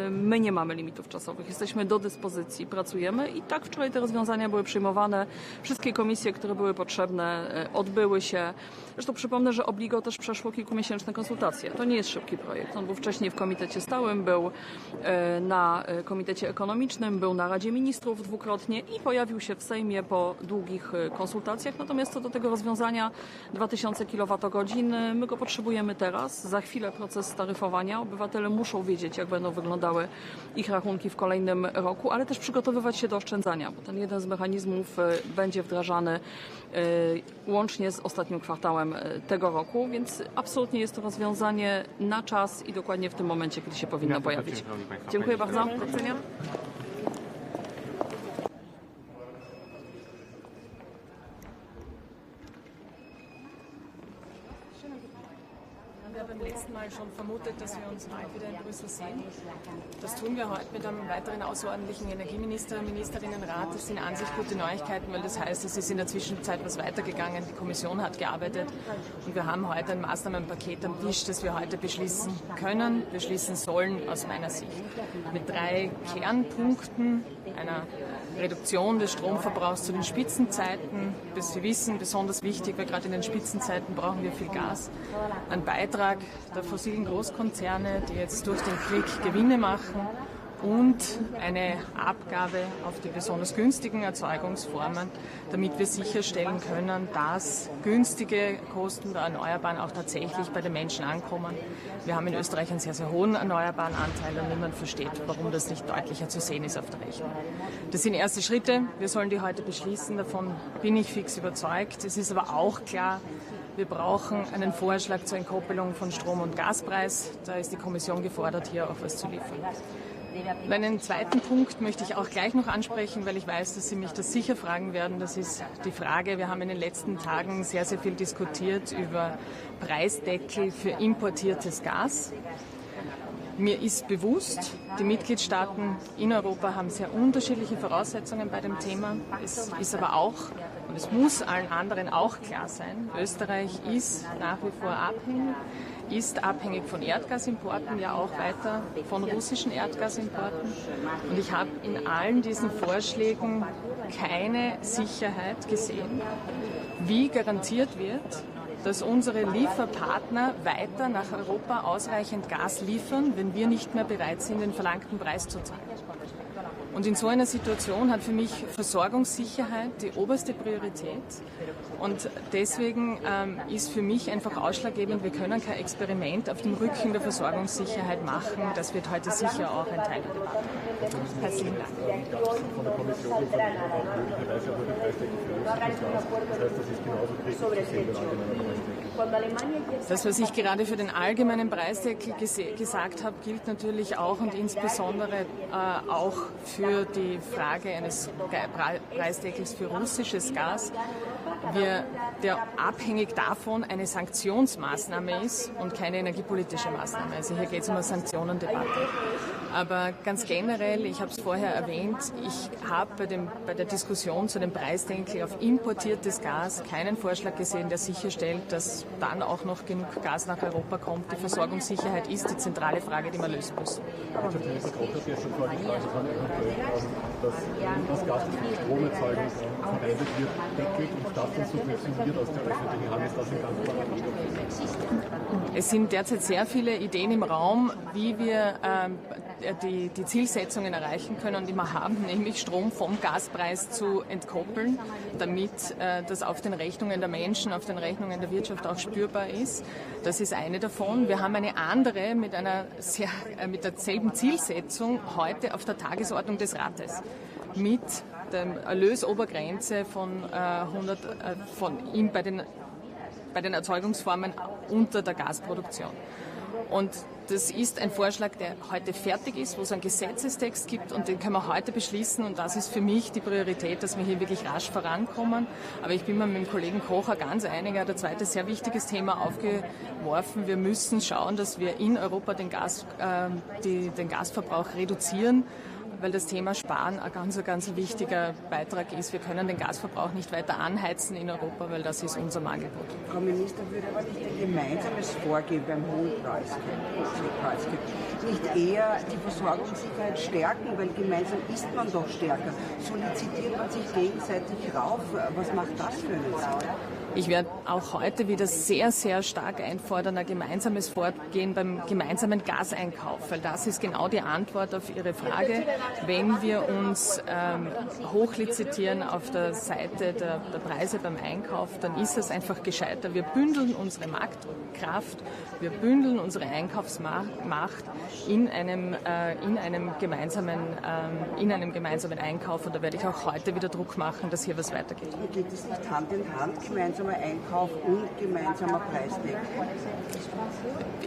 my nie mamy limitów czasowych. Jesteśmy do dyspozycji, pracujemy i tak wczoraj te rozwiązania były przyjmowane. Wszystkie komisje, które były potrzebne, odbyły się. Zresztą przypomnę, że obligo też przeszło kilkumiesięczne konsultacje. To nie jest szybki projekt. On był wcześniej w Komitecie Stałym, był na Komitecie Ekonomicznym, był na Radzie Ministrów dwukrotnie i pojawił się w Sejmie po długich konsultacjach. Natomiast co do tego rozwiązania 2000 kWh, my go potrzebujemy teraz. Za chwilę proces taryfowania. Obywatele muszą wiedzieć, jak będą wyglądały ich rachunki w kolejnym roku, ale też przygotowywać się do oszczędzania, bo ten jeden z mechanizmów będzie wdrażany łącznie z ostatnim kwartałem tego roku, więc absolutnie jest to rozwiązanie na czas i dokładnie w tym momencie, kiedy się powinno pojawić. Dziękuję bardzo. Do widzenia. Wir haben beim letzten Mal schon vermutet, dass wir uns bald wieder in Brüssel sehen. Das tun wir heute mit einem weiteren außerordentlichen Energieminister- und Ministerinnenrat. Das sind an sich gute Neuigkeiten, weil das heißt, es ist in der Zwischenzeit was weitergegangen. Die Kommission hat gearbeitet und wir haben heute ein Maßnahmenpaket am Tisch, das wir heute beschließen können, beschließen sollen aus meiner Sicht. Mit 3 Kernpunkten, einer Reduktion des Stromverbrauchs zu den Spitzenzeiten. Bis Sie wissen, besonders wichtig, weil gerade in den Spitzenzeiten brauchen wir viel Gas. Ein Beitrag der fossilen Großkonzerne, die jetzt durch den Krieg Gewinne machen. Und eine Abgabe auf die besonders günstigen Erzeugungsformen, damit wir sicherstellen können, dass günstige Kosten der Erneuerbaren auch tatsächlich bei den Menschen ankommen. Wir haben in Österreich einen sehr, sehr hohen erneuerbaren Anteil und niemand versteht, warum das nicht deutlicher zu sehen ist auf der Rechnung. Das sind erste Schritte. Wir sollen die heute beschließen. Davon bin ich fix überzeugt. Es ist aber auch klar, wir brauchen einen Vorschlag zur Entkoppelung von Strom- und Gaspreis. Da ist die Kommission gefordert, hier auch was zu liefern. Und einen zweiten Punkt möchte ich auch gleich noch ansprechen, weil ich weiß, dass Sie mich das sicher fragen werden. Das ist die Frage, wir haben in den letzten Tagen sehr, sehr viel diskutiert über Preisdeckel für importiertes Gas. Mir ist bewusst, die Mitgliedstaaten in Europa haben sehr unterschiedliche Voraussetzungen bei dem Thema. Es ist aber auch, und Und es muss allen anderen auch klar sein, Österreich ist nach wie vor abhängig von Erdgasimporten, ja auch weiter von russischen Erdgasimporten. Und ich habe in allen diesen Vorschlägen keine Sicherheit gesehen, wie garantiert wird, dass unsere Lieferpartner weiter nach Europa ausreichend Gas liefern, wenn wir nicht mehr bereit sind, den verlangten Preis zu zahlen. Und in so einer Situation hat für mich Versorgungssicherheit die oberste Priorität. Und deswegen ist für mich einfach ausschlaggebend, wir können kein Experiment auf dem Rücken der Versorgungssicherheit machen. Das wird heute sicher auch ein Teil der Debatte. Herzlichen Dank. Von der Kommission und von möglicherweise wurde Preisdeckel für russisches Gas. Das heißt, das ist genauso kritisch zu sehen, der allgemeine Preisdeckel. Das, was ich gerade für den allgemeinen Preisdeckel gesagt habe, gilt natürlich auch und insbesondere auch für die Frage eines Preisdeckels für russisches Gas, der abhängig davon eine Sanktionsmaßnahme ist und keine energiepolitische Maßnahme. Also hier geht es um eine Sanktionendebatte. Aber ganz generell, ich habe es vorher erwähnt, ich habe bei der Diskussion zu dem Preisdeckel auf importiertes Gas keinen Vorschlag gesehen, der sicherstellt, dass dann auch noch genug Gas nach Europa kommt. Die Versorgungssicherheit ist die zentrale Frage, die wir lösen müssen. Minister Koch hat ja schon vorgeschlagen, dass das Gas, das für die Stromerzeugung verwendet wird, deckelt und davon subventioniert aus der öffentlichen Hand. Ist das ein ganz klarer Anspruch? Es sind derzeit sehr viele Ideen im Raum, wie wir die Zielsetzungen erreichen können, die wir haben, nämlich Strom vom Gaspreis zu entkoppeln, damit das auf den Rechnungen der Menschen, auf den Rechnungen der Wirtschaft auch spürbar ist. Das ist eine davon. Wir haben eine andere mit derselben Zielsetzung heute auf der Tagesordnung des Rates mit der Erlösobergrenze bei den Erzeugungsformen unter der Gasproduktion. Und das ist ein Vorschlag, der heute fertig ist, wo es einen Gesetzestext gibt und den können wir heute beschließen und das ist für mich die Priorität, dass wir hier wirklich rasch vorankommen. Aber ich bin mir mit dem Kollegen Kocher ganz einig, er hat ein zweites sehr wichtiges Thema aufgeworfen. Wir müssen schauen, dass wir in Europa den Gasverbrauch reduzieren, weil das Thema Sparen ein ganz wichtiger Beitrag ist. Wir können den Gasverbrauch nicht weiter anheizen in Europa, weil das ist unser Angebot. Frau Minister, würde aber nicht ein gemeinsames Vorgehen beim hohen Preis nicht eher die Versorgungssicherheit stärken, weil gemeinsam ist man doch stärker. Solizitiert man sich gegenseitig rauf. Was macht das für einen Sinn? Ich werde auch heute wieder sehr, sehr stark einfordern, ein gemeinsames Vorgehen beim gemeinsamen Gaseinkauf, weil das ist genau die Antwort auf Ihre Frage. Wenn wir uns hochlizitieren auf der Seite der Preise beim Einkauf, dann ist es einfach gescheiter. Wir bündeln unsere Marktkraft, wir bündeln unsere Einkaufsmacht in einem gemeinsamen Einkauf und da werde ich auch heute wieder Druck machen, dass hier was weitergeht. Geht es nicht Hand in Hand, gemeinsamer Einkauf und gemeinsamer Preisdeckel?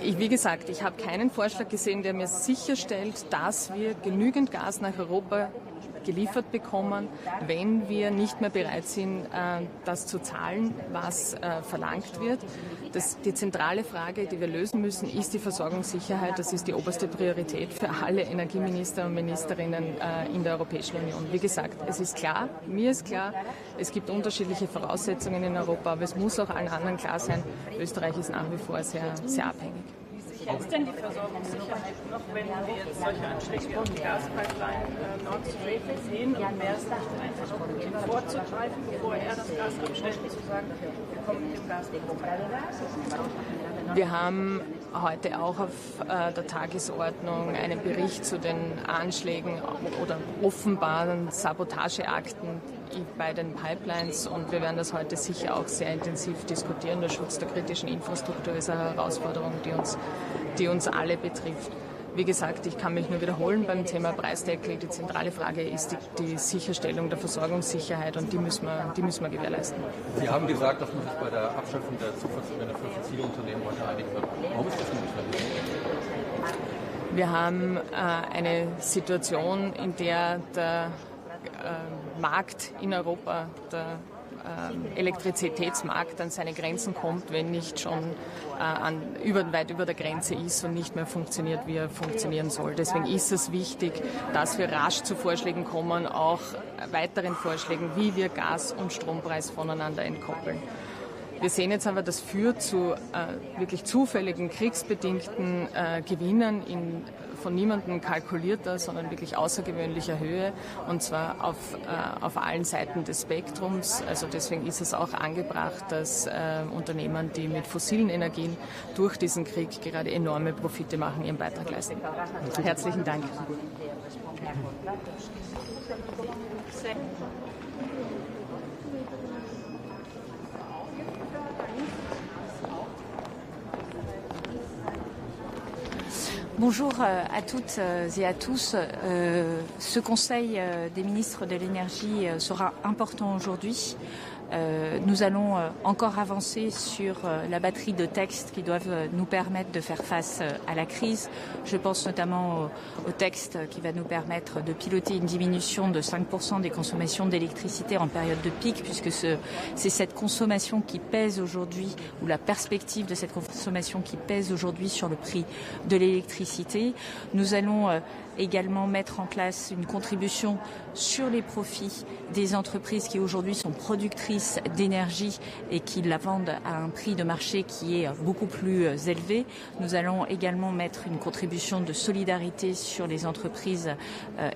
Wie gesagt, ich habe keinen Vorschlag gesehen, der mir sicherstellt, dass wir genügend Gas nach Europa geliefert bekommen, wenn wir nicht mehr bereit sind, das zu zahlen, was verlangt wird. Die zentrale Frage, die wir lösen müssen, ist die Versorgungssicherheit. Das ist die oberste Priorität für alle Energieminister und Ministerinnen in der Europäischen Union. Wie gesagt, es ist klar, mir ist klar, es gibt unterschiedliche Voraussetzungen in Europa, aber es muss auch allen anderen klar sein, Österreich ist nach wie vor sehr, sehr abhängig. Jetzt denn die Versorgungssicherheit noch, wenn wir jetzt solche Anschläge auf die Gaspipeline Nord Stream sehen und wäre es nicht einfach Putin vorzugreifen, bevor er das Gas abstellt und zu sagen, wir kommen mit dem Gas nicht vorbei. Wir haben heute auch auf der Tagesordnung einen Bericht zu den Anschlägen oder offenbaren Sabotageakten bei den Pipelines und wir werden das heute sicher auch sehr intensiv diskutieren. Der Schutz der kritischen Infrastruktur ist eine Herausforderung, die uns alle betrifft. Wie gesagt, ich kann mich nur wiederholen beim Thema Preisdeckel. Die zentrale Frage ist die Sicherstellung der Versorgungssicherheit und die müssen wir gewährleisten. Sie haben gesagt, dass man sich bei der Abschaffung der Zufahrtsgebühren für fossile Unternehmen heute einigen wird. Warum ist das nicht verliebt? Wir haben eine Situation, in der der Markt in Europa, der Elektrizitätsmarkt an seine Grenzen kommt, wenn nicht schon weit über der Grenze ist und nicht mehr funktioniert, wie er funktionieren soll. Deswegen ist es wichtig, dass wir rasch zu Vorschlägen kommen, auch weiteren Vorschlägen, wie wir Gas- und Strompreis voneinander entkoppeln. Wir sehen jetzt aber, das führt zu wirklich zufälligen, kriegsbedingten Gewinnen von niemandem kalkulierter, sondern wirklich außergewöhnlicher Höhe, und zwar auf allen Seiten des Spektrums. Also deswegen ist es auch angebracht, dass Unternehmen, die mit fossilen Energien durch diesen Krieg gerade enorme Profite machen, ihren Beitrag leisten. Herzlichen Dank. Bonjour à toutes et à tous. Ce Conseil des ministres de l'énergie sera important aujourd'hui. Nous allons encore avancer sur la batterie de textes qui doivent nous permettre de faire face à la crise. Je pense notamment au texte qui va nous permettre de piloter une diminution de 5% des consommations d'électricité en période de pic, puisque c'est cette consommation qui pèse aujourd'hui, ou la perspective de cette consommation qui pèse aujourd'hui sur le prix de l'électricité. Nous allons également mettre en place une contribution sur les profits des entreprises qui aujourd'hui sont productrices d'énergie et qui la vendent à un prix de marché qui est beaucoup plus élevé. Nous allons également mettre une contribution de solidarité sur les entreprises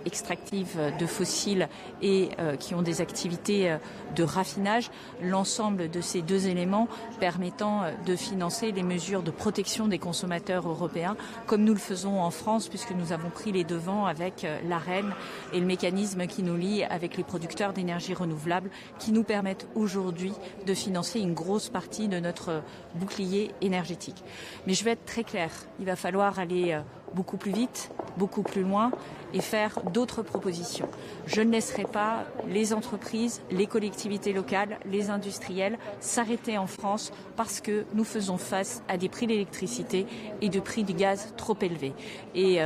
extractives de fossiles et qui ont des activités de raffinage. L'ensemble de ces deux éléments permettant de financer les mesures de protection des consommateurs européens, comme nous le faisons en France, puisque nous avons pris les devants avec l'AREN et le mécanisme qui nous lie avec les producteurs d'énergie renouvelable, qui nous permettent aujourd'hui de financer une grosse partie de notre bouclier énergétique. Mais je vais être très claire, il va falloir aller beaucoup plus vite, beaucoup plus loin et faire d'autres propositions. Je ne laisserai pas les entreprises, les collectivités locales, les industriels s'arrêter en France parce que nous faisons face à des prix de l'électricité et de prix du gaz trop élevés. Et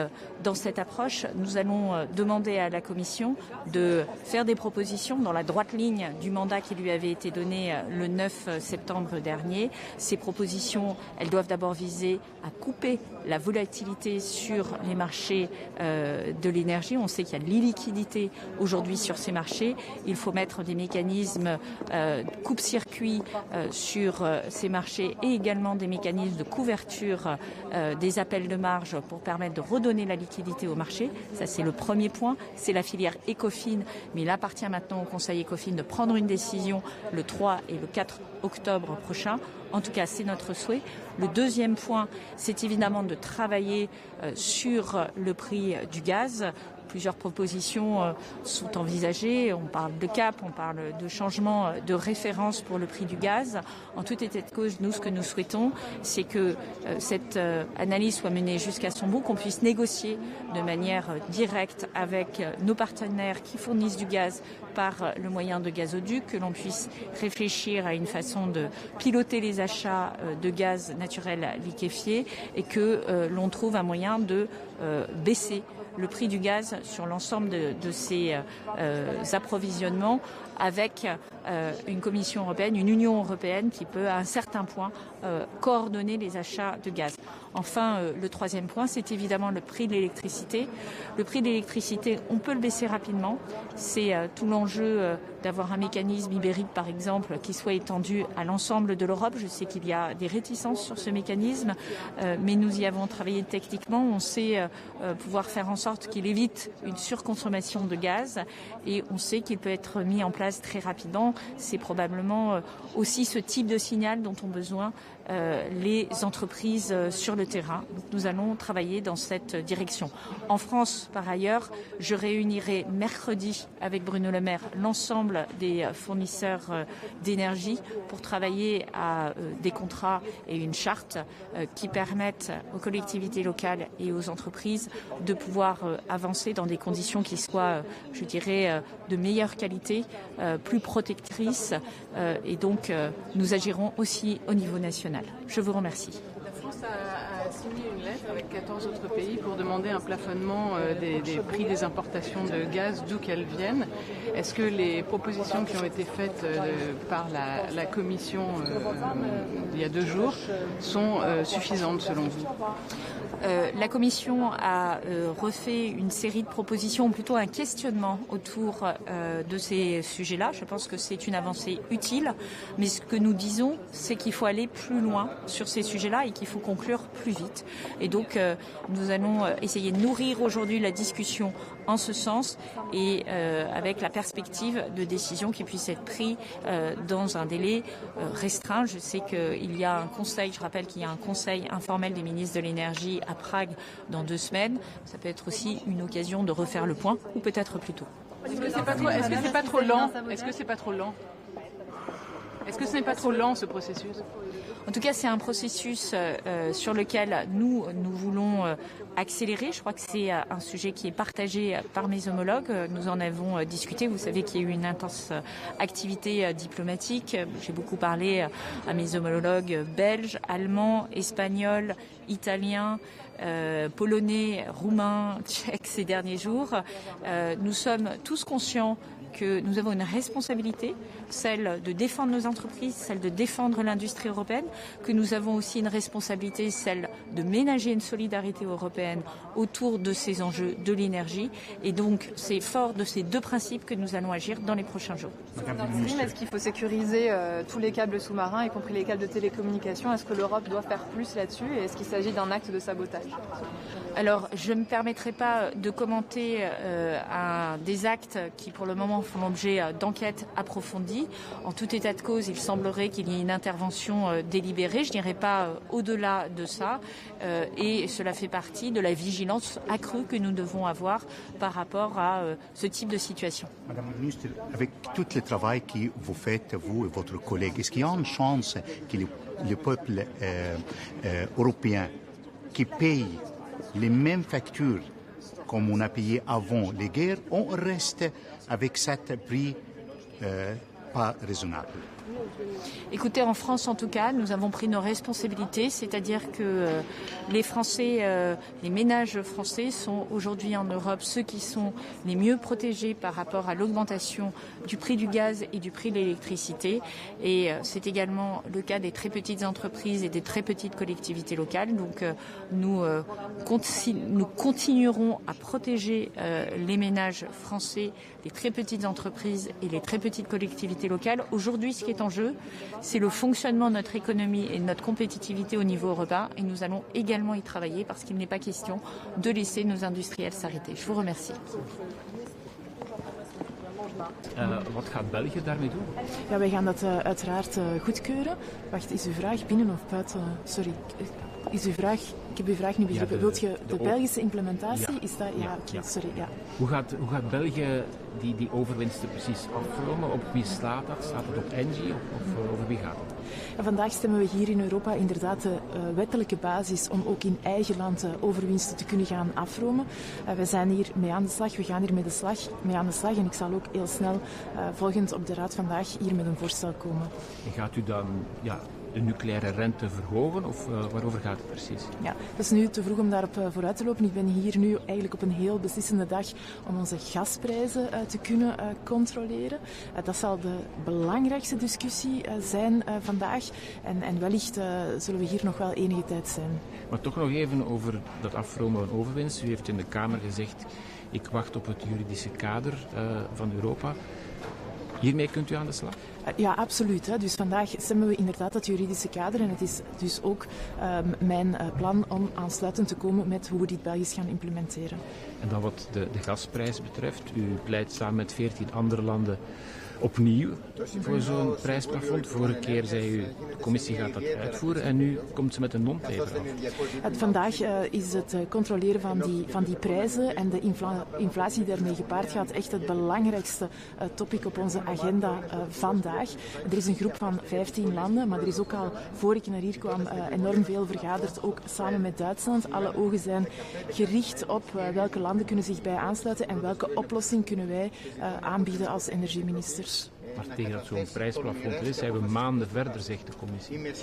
dans cette approche, nous allons demander à la Commission de faire des propositions dans la droite ligne du mandat qui lui avait été donné le 9 septembre dernier. Ces propositions, elles doivent d'abord viser à couper la volatilité sur les marchés de l'énergie. On sait qu'il y a de l'illiquidité aujourd'hui sur ces marchés. Il faut mettre des mécanismes coupe-circuit sur ces marchés et également des mécanismes de couverture des appels de marge pour permettre de redonner la liquidité au marché. Ça, c'est le premier point. C'est la filière ECOFIN, mais il appartient maintenant au Conseil ECOFIN de prendre une décision le 3 et le 4 octobre prochain. En tout cas, c'est notre souhait. Le deuxième point, c'est évidemment de travailler sur le prix du gaz. Plusieurs propositions sont envisagées. On parle de cap, on parle de changement de référence pour le prix du gaz. En tout état de cause, nous, ce que nous souhaitons, c'est que cette analyse soit menée jusqu'à son bout, qu'on puisse négocier de manière directe avec nos partenaires qui fournissent du gaz par le moyen de gazoducs, que l'on puisse réfléchir à une façon de piloter les achats de gaz naturel liquéfié et que l'on trouve un moyen de baisser le prix du gaz sur l'ensemble de ces approvisionnements avec une Commission européenne, une Union européenne qui peut à un certain point coordonner les achats de gaz. Enfin, le troisième point, c'est évidemment le prix de l'électricité. Le prix de l'électricité, on peut le baisser rapidement. C'est tout l'enjeu d'avoir un mécanisme ibérique, par exemple, qui soit étendu à l'ensemble de l'Europe. Je sais qu'il y a des réticences sur ce mécanisme, mais nous y avons travaillé techniquement. On sait pouvoir faire en sorte qu'il évite une surconsommation de gaz et on sait qu'il peut être mis en place très rapidement. C'est probablement aussi ce type de signal dont ont besoin les entreprises sur le terrain. Donc nous allons travailler dans cette direction. En France, par ailleurs, je réunirai mercredi avec Bruno Le Maire l'ensemble des fournisseurs d'énergie pour travailler à des contrats et une charte qui permettent aux collectivités locales et aux entreprises de pouvoir avancer dans des conditions qui soient, je dirais, de meilleure qualité, plus protectrices et donc nous agirons aussi au niveau national. Je vous remercie. La France a signé une lettre avec 14 autres pays pour demander un plafonnement des prix des importations de gaz, d'où qu'elles viennent. Est-ce que les propositions qui ont été faites par la Commission il y a 2 jours sont suffisantes selon vous? La Commission a refait une série de propositions, ou plutôt un questionnement autour de ces sujets-là. Je pense que c'est une avancée utile, mais ce que nous disons, c'est qu'il faut aller plus loin sur ces sujets-là et qu'il faut conclure plus vite. Et donc, nous allons essayer de nourrir aujourd'hui la discussion en ce sens et avec la perspective de décisions qui puissent être prises dans un délai restreint. Je sais qu'il y a un conseil, je rappelle qu'il y a un conseil informel des ministres de l'énergie à Prague dans 2 semaines. Ça peut être aussi une occasion de refaire le point, ou peut-être plus tôt. Est-ce que c'est pas trop lent? Est-ce que c'est pas trop lent? Est-ce que ce n'est pas trop lent, ce processus? En tout cas, c'est un processus sur lequel nous voulons accélérer. Je crois que c'est un sujet qui est partagé par mes homologues. Nous en avons discuté. Vous savez qu'il y a eu une intense activité diplomatique. J'ai beaucoup parlé à mes homologues belges, allemands, espagnols, italiens, polonais, roumains, tchèques ces derniers jours. Nous sommes tous conscients que nous avons une responsabilité, celle de défendre nos entreprises, celle de défendre l'industrie européenne, que nous avons aussi une responsabilité, celle de ménager une solidarité européenne autour de ces enjeux de l'énergie. Et donc, c'est fort de ces 2 principes que nous allons agir dans les prochains jours. Est-ce qu'il faut sécuriser tous les câbles sous-marins, y compris les câbles de télécommunication? Est-ce que l'Europe doit faire plus là-dessus? Et est-ce qu'il s'agit d'un acte de sabotage? Alors, je ne me permettrai pas de commenter des actes qui, pour le moment, font l'objet d'enquêtes approfondies. En tout état de cause, il semblerait qu'il y ait une intervention délibérée. Je n'irai pas au-delà de ça. Et cela fait partie de la vigilance accrue que nous devons avoir par rapport à ce type de situation. Madame la ministre, avec tout le travail que vous faites, vous et votre collègue, est-ce qu'il y a une chance que le peuple européen qui paye les mêmes factures comme on a payé avant les guerres, on reste avec cet prix pas raisonnable? Écoutez, en France en tout cas, nous avons pris nos responsabilités, c'est-à-dire que les Français, les ménages français sont aujourd'hui en Europe ceux qui sont les mieux protégés par rapport à l'augmentation du prix du gaz et du prix de l'électricité. Et c'est également le cas des très petites entreprises et des très petites collectivités locales. Donc nous continuerons à protéger les ménages français, les très petites entreprises et les très petites collectivités locales. Aujourd'hui, ce qui est en jeu, c'est le fonctionnement de notre économie et de notre compétitivité au niveau européen. Et nous allons également y travailler parce qu'il n'est pas question de laisser nos industriels s'arrêter. Je vous remercie. Wat gaat België daarmee doen? Ja, wij gaan dat uiteraard goedkeuren. Wacht, is uw vraag binnen of buiten? Sorry, is uw vraag... Ik heb uw vraag niet begrepen. Wilt je de Belgische implementatie? Ja. Is dat... Ja, sorry. Ja. Hoe gaat België die overwinsten precies afromen? Op wie slaat dat? Staat het op Engie of over wie gaat het? Ja, vandaag stemmen we hier in Europa inderdaad de wettelijke basis om ook in eigen land overwinsten te kunnen gaan afromen. Wij zijn hier mee aan de slag, we gaan hier mee aan de slag en ik zal ook heel snel volgend op de Raad vandaag hier met een voorstel komen. En gaat u dan de nucleaire rente verhogen of waarover gaat het precies? Ja, het is nu te vroeg om daarop vooruit te lopen. Ik ben hier nu eigenlijk op een heel beslissende dag om onze gasprijzen te kunnen controleren. Dat zal de belangrijkste discussie zijn vandaag en wellicht zullen we hier nog wel enige tijd zijn. Maar toch nog even over dat afromen van overwinst. U heeft in de Kamer gezegd, ik wacht op het juridische kader van Europa. Hiermee kunt u aan de slag? Ja, absoluut. Hè. Dus vandaag stemmen we inderdaad dat juridische kader en het is dus ook mijn plan om aansluitend te komen met hoe we dit Belgisch gaan implementeren. En dan wat de gasprijs betreft, u pleit samen met 14 andere landen opnieuw voor zo'n prijsplafond. Vorige keer zei u, de commissie gaat dat uitvoeren en nu komt ze met een non-paper af. Vandaag is het controleren van die prijzen en de inflatie die daarmee gepaard gaat echt het belangrijkste topic op onze agenda vandaag. Er is een groep van 15 landen, maar er is ook al, voor ik naar hier kwam, enorm veel vergaderd, ook samen met Duitsland. Alle ogen zijn gericht op welke landen kunnen zich bij aansluiten en welke oplossing kunnen wij aanbieden als energieministers. Maar tegen dat zo'n prijsplafond er is, zijn we maanden verder, zegt de commissie.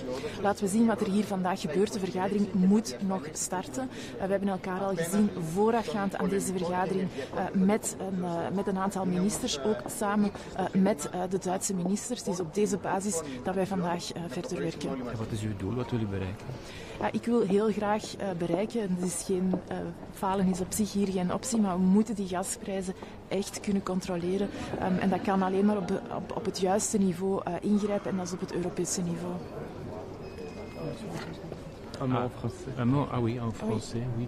Laten we zien wat er hier vandaag gebeurt. De vergadering moet nog starten. We hebben elkaar al gezien voorafgaand aan deze vergadering met een aantal ministers, ook samen met de Duitse ministers. Het is op deze basis dat wij vandaag verder werken. En wat is uw doel? Wat wil u bereiken? Ja, ik wil heel graag bereiken, het is geen falen is op zich hier geen optie, maar we moeten die gasprijzen echt kunnen controleren. En dat kan alleen maar op het juiste niveau ingrijpen en dat is op het Europese niveau. Un mot, ah oui, en français, oui.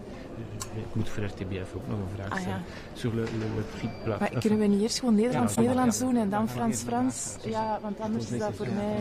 Ik moet voor RTBF ook nog een vraag stellen. Sur le prix plafond. Maar kunnen we niet eerst gewoon Nederlands doen en dan Frans? Ja, want anders is dat voor mij...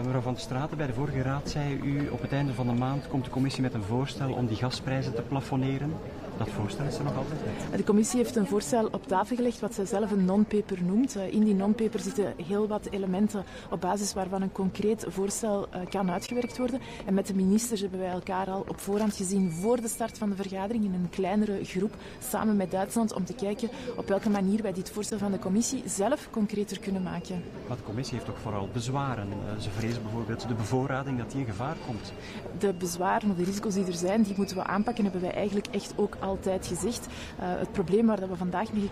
Mevrouw Van der Straten, bij de vorige raad zei u op het einde van de maand komt de commissie met een voorstel om die gasprijzen te plafonneren. Dat voorstel is er nog altijd niet. De commissie heeft een voorstel op tafel gelegd wat zij zelf een non-paper noemt. In die non-paper zitten heel wat elementen op basis waarvan een concreet voorstel kan uitgewerkt worden. En met de ministers hebben wij elkaar al op voorhand gezien voor de start van de vergadering in een kleinere groep samen met Duitsland om te kijken op welke manier wij dit voorstel van de commissie zelf concreter kunnen maken. Maar de commissie heeft ook vooral bezwaren. Ze vrezen bijvoorbeeld de bevoorrading dat die in gevaar komt. De bezwaren of de risico's die er zijn, die moeten we aanpakken, hebben wij eigenlijk echt ook altijd gezegd. Het probleem waar we vandaag mee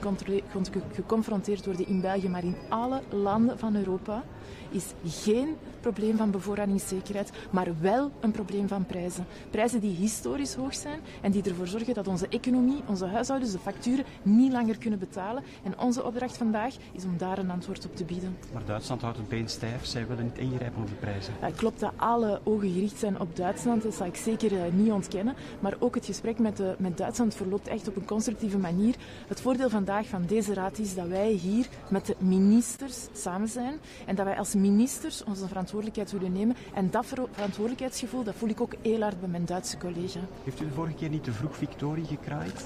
geconfronteerd worden in België, maar in alle landen van Europa, is geen probleem van bevoorradingszekerheid, maar wel een probleem van prijzen. Prijzen die historisch hoog zijn en die ervoor zorgen dat onze economie, onze huishoudens, de facturen niet langer kunnen betalen. En onze opdracht vandaag is om daar een antwoord op te bieden. Maar Duitsland houdt het been stijf. Zij willen niet ingrijpen op de prijzen. Klopt dat alle ogen gericht zijn op Duitsland, dat zal ik zeker niet ontkennen. Maar ook het gesprek met Duitsland verloopt echt op een constructieve manier. Het voordeel vandaag van deze raad is dat wij hier met de ministers samen zijn en dat wij als ministers onze verantwoordelijkheid willen nemen. En dat verantwoordelijkheidsgevoel, dat voel ik ook heel hard bij mijn Duitse collega. Heeft u de vorige keer niet te vroeg victorie gekraaid?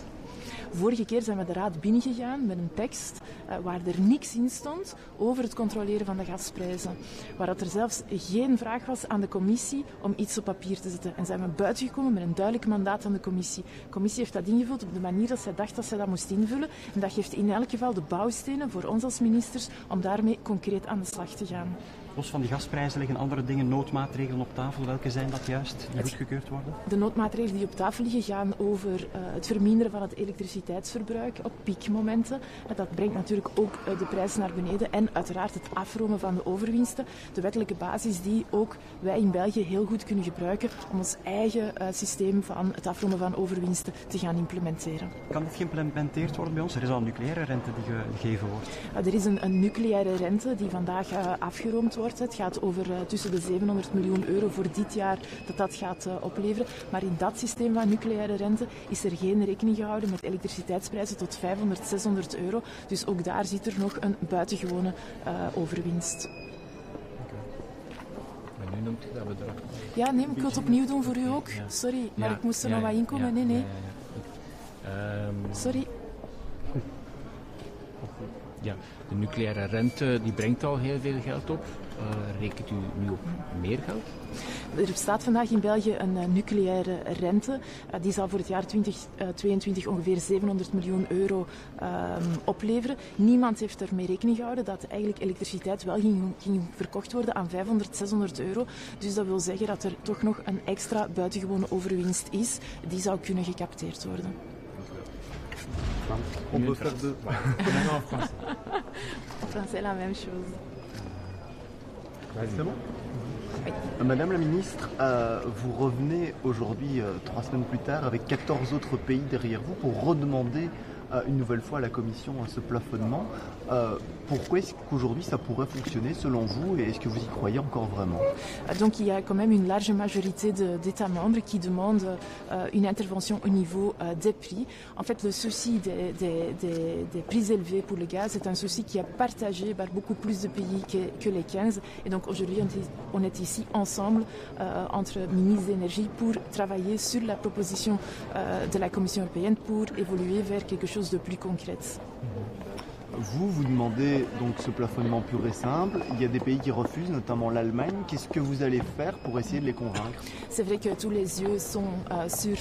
Vorige keer zijn we de raad binnengegaan met een tekst waar er niks in stond over het controleren van de gasprijzen. Waar er zelfs geen vraag was aan de commissie om iets op papier te zetten. En zijn we buiten gekomen met een duidelijk mandaat aan de commissie. De commissie heeft dat ingevuld op de manier dat zij dacht dat zij dat moest invullen. En dat geeft in elk geval de bouwstenen voor ons als ministers om daarmee concreet aan de slag te gaan. Los van die gasprijzen liggen andere dingen, noodmaatregelen op tafel. Welke zijn dat juist, die goedgekeurd worden? De noodmaatregelen die op tafel liggen gaan over het verminderen van het elektriciteitsverbruik op piekmomenten. Dat brengt natuurlijk ook de prijs naar beneden en uiteraard het afromen van de overwinsten. De wettelijke basis die ook wij in België heel goed kunnen gebruiken om ons eigen systeem van het afromen van overwinsten te gaan implementeren. Kan dit geïmplementeerd worden bij ons? Er is al een nucleaire rente die gegeven wordt. Er is een nucleaire rente die vandaag afgeroomd wordt. Het gaat over tussen de 700 miljoen euro voor dit jaar dat gaat opleveren. Maar in dat systeem van nucleaire rente is er geen rekening gehouden met elektriciteitsprijzen tot 500, 600 euro. Dus ook daar zit er nog een buitengewone overwinst. Maar nu noemt je dat bedrag. Ja, nee, ik wil het opnieuw doen voor u ook. Sorry, maar ik moest er nog wat inkomen. Nee. Sorry. Ja, de nucleaire rente die brengt al heel veel geld op. Rekent u nu op meer geld? Er bestaat vandaag in België een nucleaire rente. Die zal voor het jaar 2022 ongeveer 700 miljoen euro opleveren. Niemand heeft ermee rekening gehouden dat eigenlijk elektriciteit wel ging verkocht worden aan 500, 600 euro. Dus dat wil zeggen dat er toch nog een extra buitengewone overwinst is. Die zou kunnen gecapteerd worden. On peut faire deux. En français. En français, la même chose. C'est bon? Madame la ministre, vous revenez aujourd'hui, 3 semaines plus tard, avec 14 autres pays derrière vous pour redemander une nouvelle fois à la Commission ce plafonnement. Pourquoi est-ce qu'aujourd'hui ça pourrait fonctionner selon vous et est-ce que vous y croyez encore vraiment? Donc il y a quand même une large majorité d'États membres qui demandent une intervention au niveau des prix. En fait, le souci des prix élevés pour le gaz est un souci qui est partagé par beaucoup plus de pays que les 15. Et donc aujourd'hui, on est ici ensemble entre ministres d'énergie pour travailler sur la proposition de la Commission européenne pour évoluer vers quelque chose de plus concret. Vous demandez donc ce plafonnement pur et simple. Il y a des pays qui refusent, notamment l'Allemagne. Qu'est-ce que vous allez faire pour essayer de les convaincre? C'est vrai que tous les yeux sont sur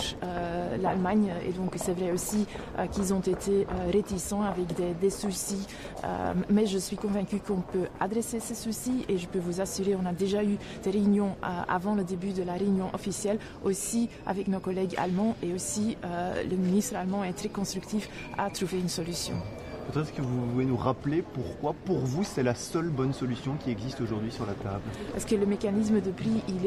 l'Allemagne et donc c'est vrai aussi qu'ils ont été réticents avec des soucis. Mais je suis convaincue qu'on peut adresser ces soucis et je peux vous assurer, on a déjà eu des réunions avant le début de la réunion officielle, aussi avec nos collègues allemands et aussi le ministre allemand est très constructif à trouver une solution. Peut-être que vous pouvez nous rappeler pourquoi, pour vous, c'est la seule bonne solution qui existe aujourd'hui sur la table? Parce que le mécanisme de prix, il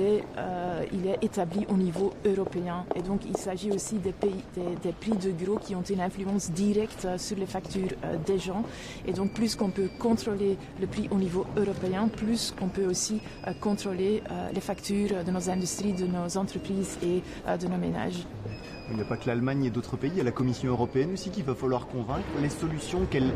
est établi au niveau européen. Et donc, il s'agit aussi des prix de gros qui ont une influence directe sur les factures des gens. Et donc, plus qu'on peut contrôler le prix au niveau européen, plus qu'on peut aussi contrôler les factures de nos industries, de nos entreprises et de nos ménages. Il n'y a pas que l'Allemagne et d'autres pays, il y a la Commission européenne aussi qu'il va falloir convaincre. Les solutions qu'elle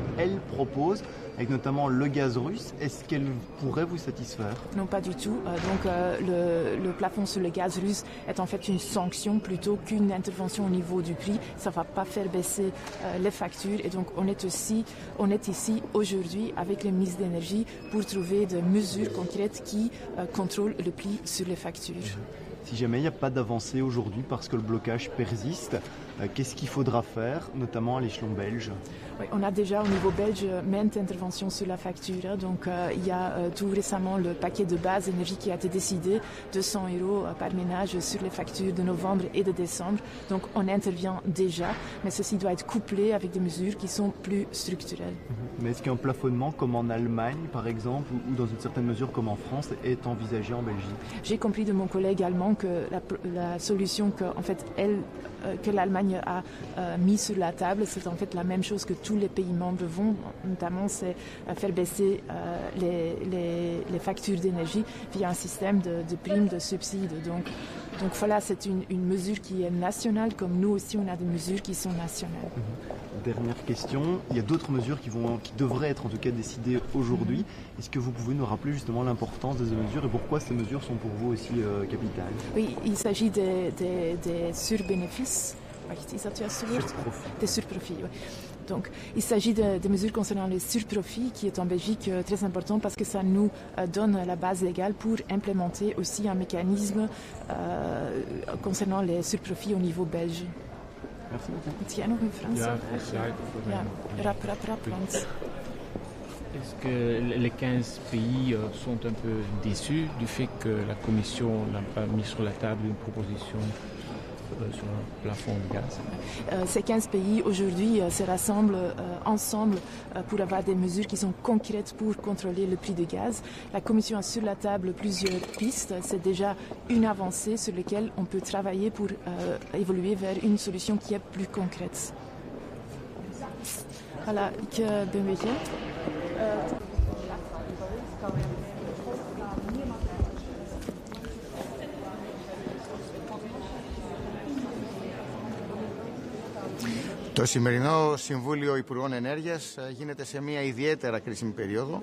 propose, avec notamment le gaz russe, est-ce qu'elles pourraient vous satisfaire? Non, pas du tout. Donc le plafond sur le gaz russe est en fait une sanction plutôt qu'une intervention au niveau du prix. Ça ne va pas faire baisser les factures. Et donc on est ici aujourd'hui avec le ministre de l'Énergie pour trouver des mesures concrètes qui contrôlent le prix sur les factures. Si jamais il n'y a pas d'avancée aujourd'hui parce que le blocage persiste, qu'est-ce qu'il faudra faire, notamment à l'échelon belge? Oui, on a déjà au niveau belge maintes interventions sur la facture. Donc il y a tout récemment le paquet de base énergie qui a été décidé, 200 € par ménage sur les factures de novembre et de décembre. Donc on intervient déjà, mais ceci doit être couplé avec des mesures qui sont plus structurelles. Mais est-ce qu'un plafonnement comme en Allemagne, par exemple, ou dans une certaine mesure comme en France, est envisagé en Belgique? J'ai compris de mon collègue allemand que la solution que l'Allemagne a mis sur la table, c'est en fait la même chose que tous les pays membres vont, notamment c'est faire baisser les factures d'énergie via un système de primes, de subsides. Donc voilà, c'est une mesure qui est nationale, comme nous aussi on a des mesures qui sont nationales. Dernière question, il y a d'autres mesures qui devraient être en tout cas décidées aujourd'hui. Est-ce que vous pouvez nous rappeler justement l'importance de ces mesures et pourquoi ces mesures sont pour vous aussi capitales? Oui, il s'agit des surbénéfices. Des surprofits, oui. Donc, il s'agit des mesures concernant les surprofits qui est en Belgique très important parce que ça nous donne la base légale pour implémenter aussi un mécanisme concernant les surprofits au niveau belge. Merci beaucoup. Est-ce que les 15 pays sont un peu déçus du fait que la Commission n'a pas mis sur la table une proposition sur un plafond de gaz? Ces 15 pays aujourd'hui se rassemblent ensemble pour avoir des mesures qui sont concrètes pour contrôler le prix du gaz. La Commission a sur la table plusieurs pistes. C'est déjà une avancée sur laquelle on peut travailler pour évoluer vers une solution qui est plus concrète. Voilà, ik ben weg. Το σημερινό Συμβούλιο Υπουργών Ενέργειας γίνεται σε μια ιδιαίτερα κρίσιμη περίοδο,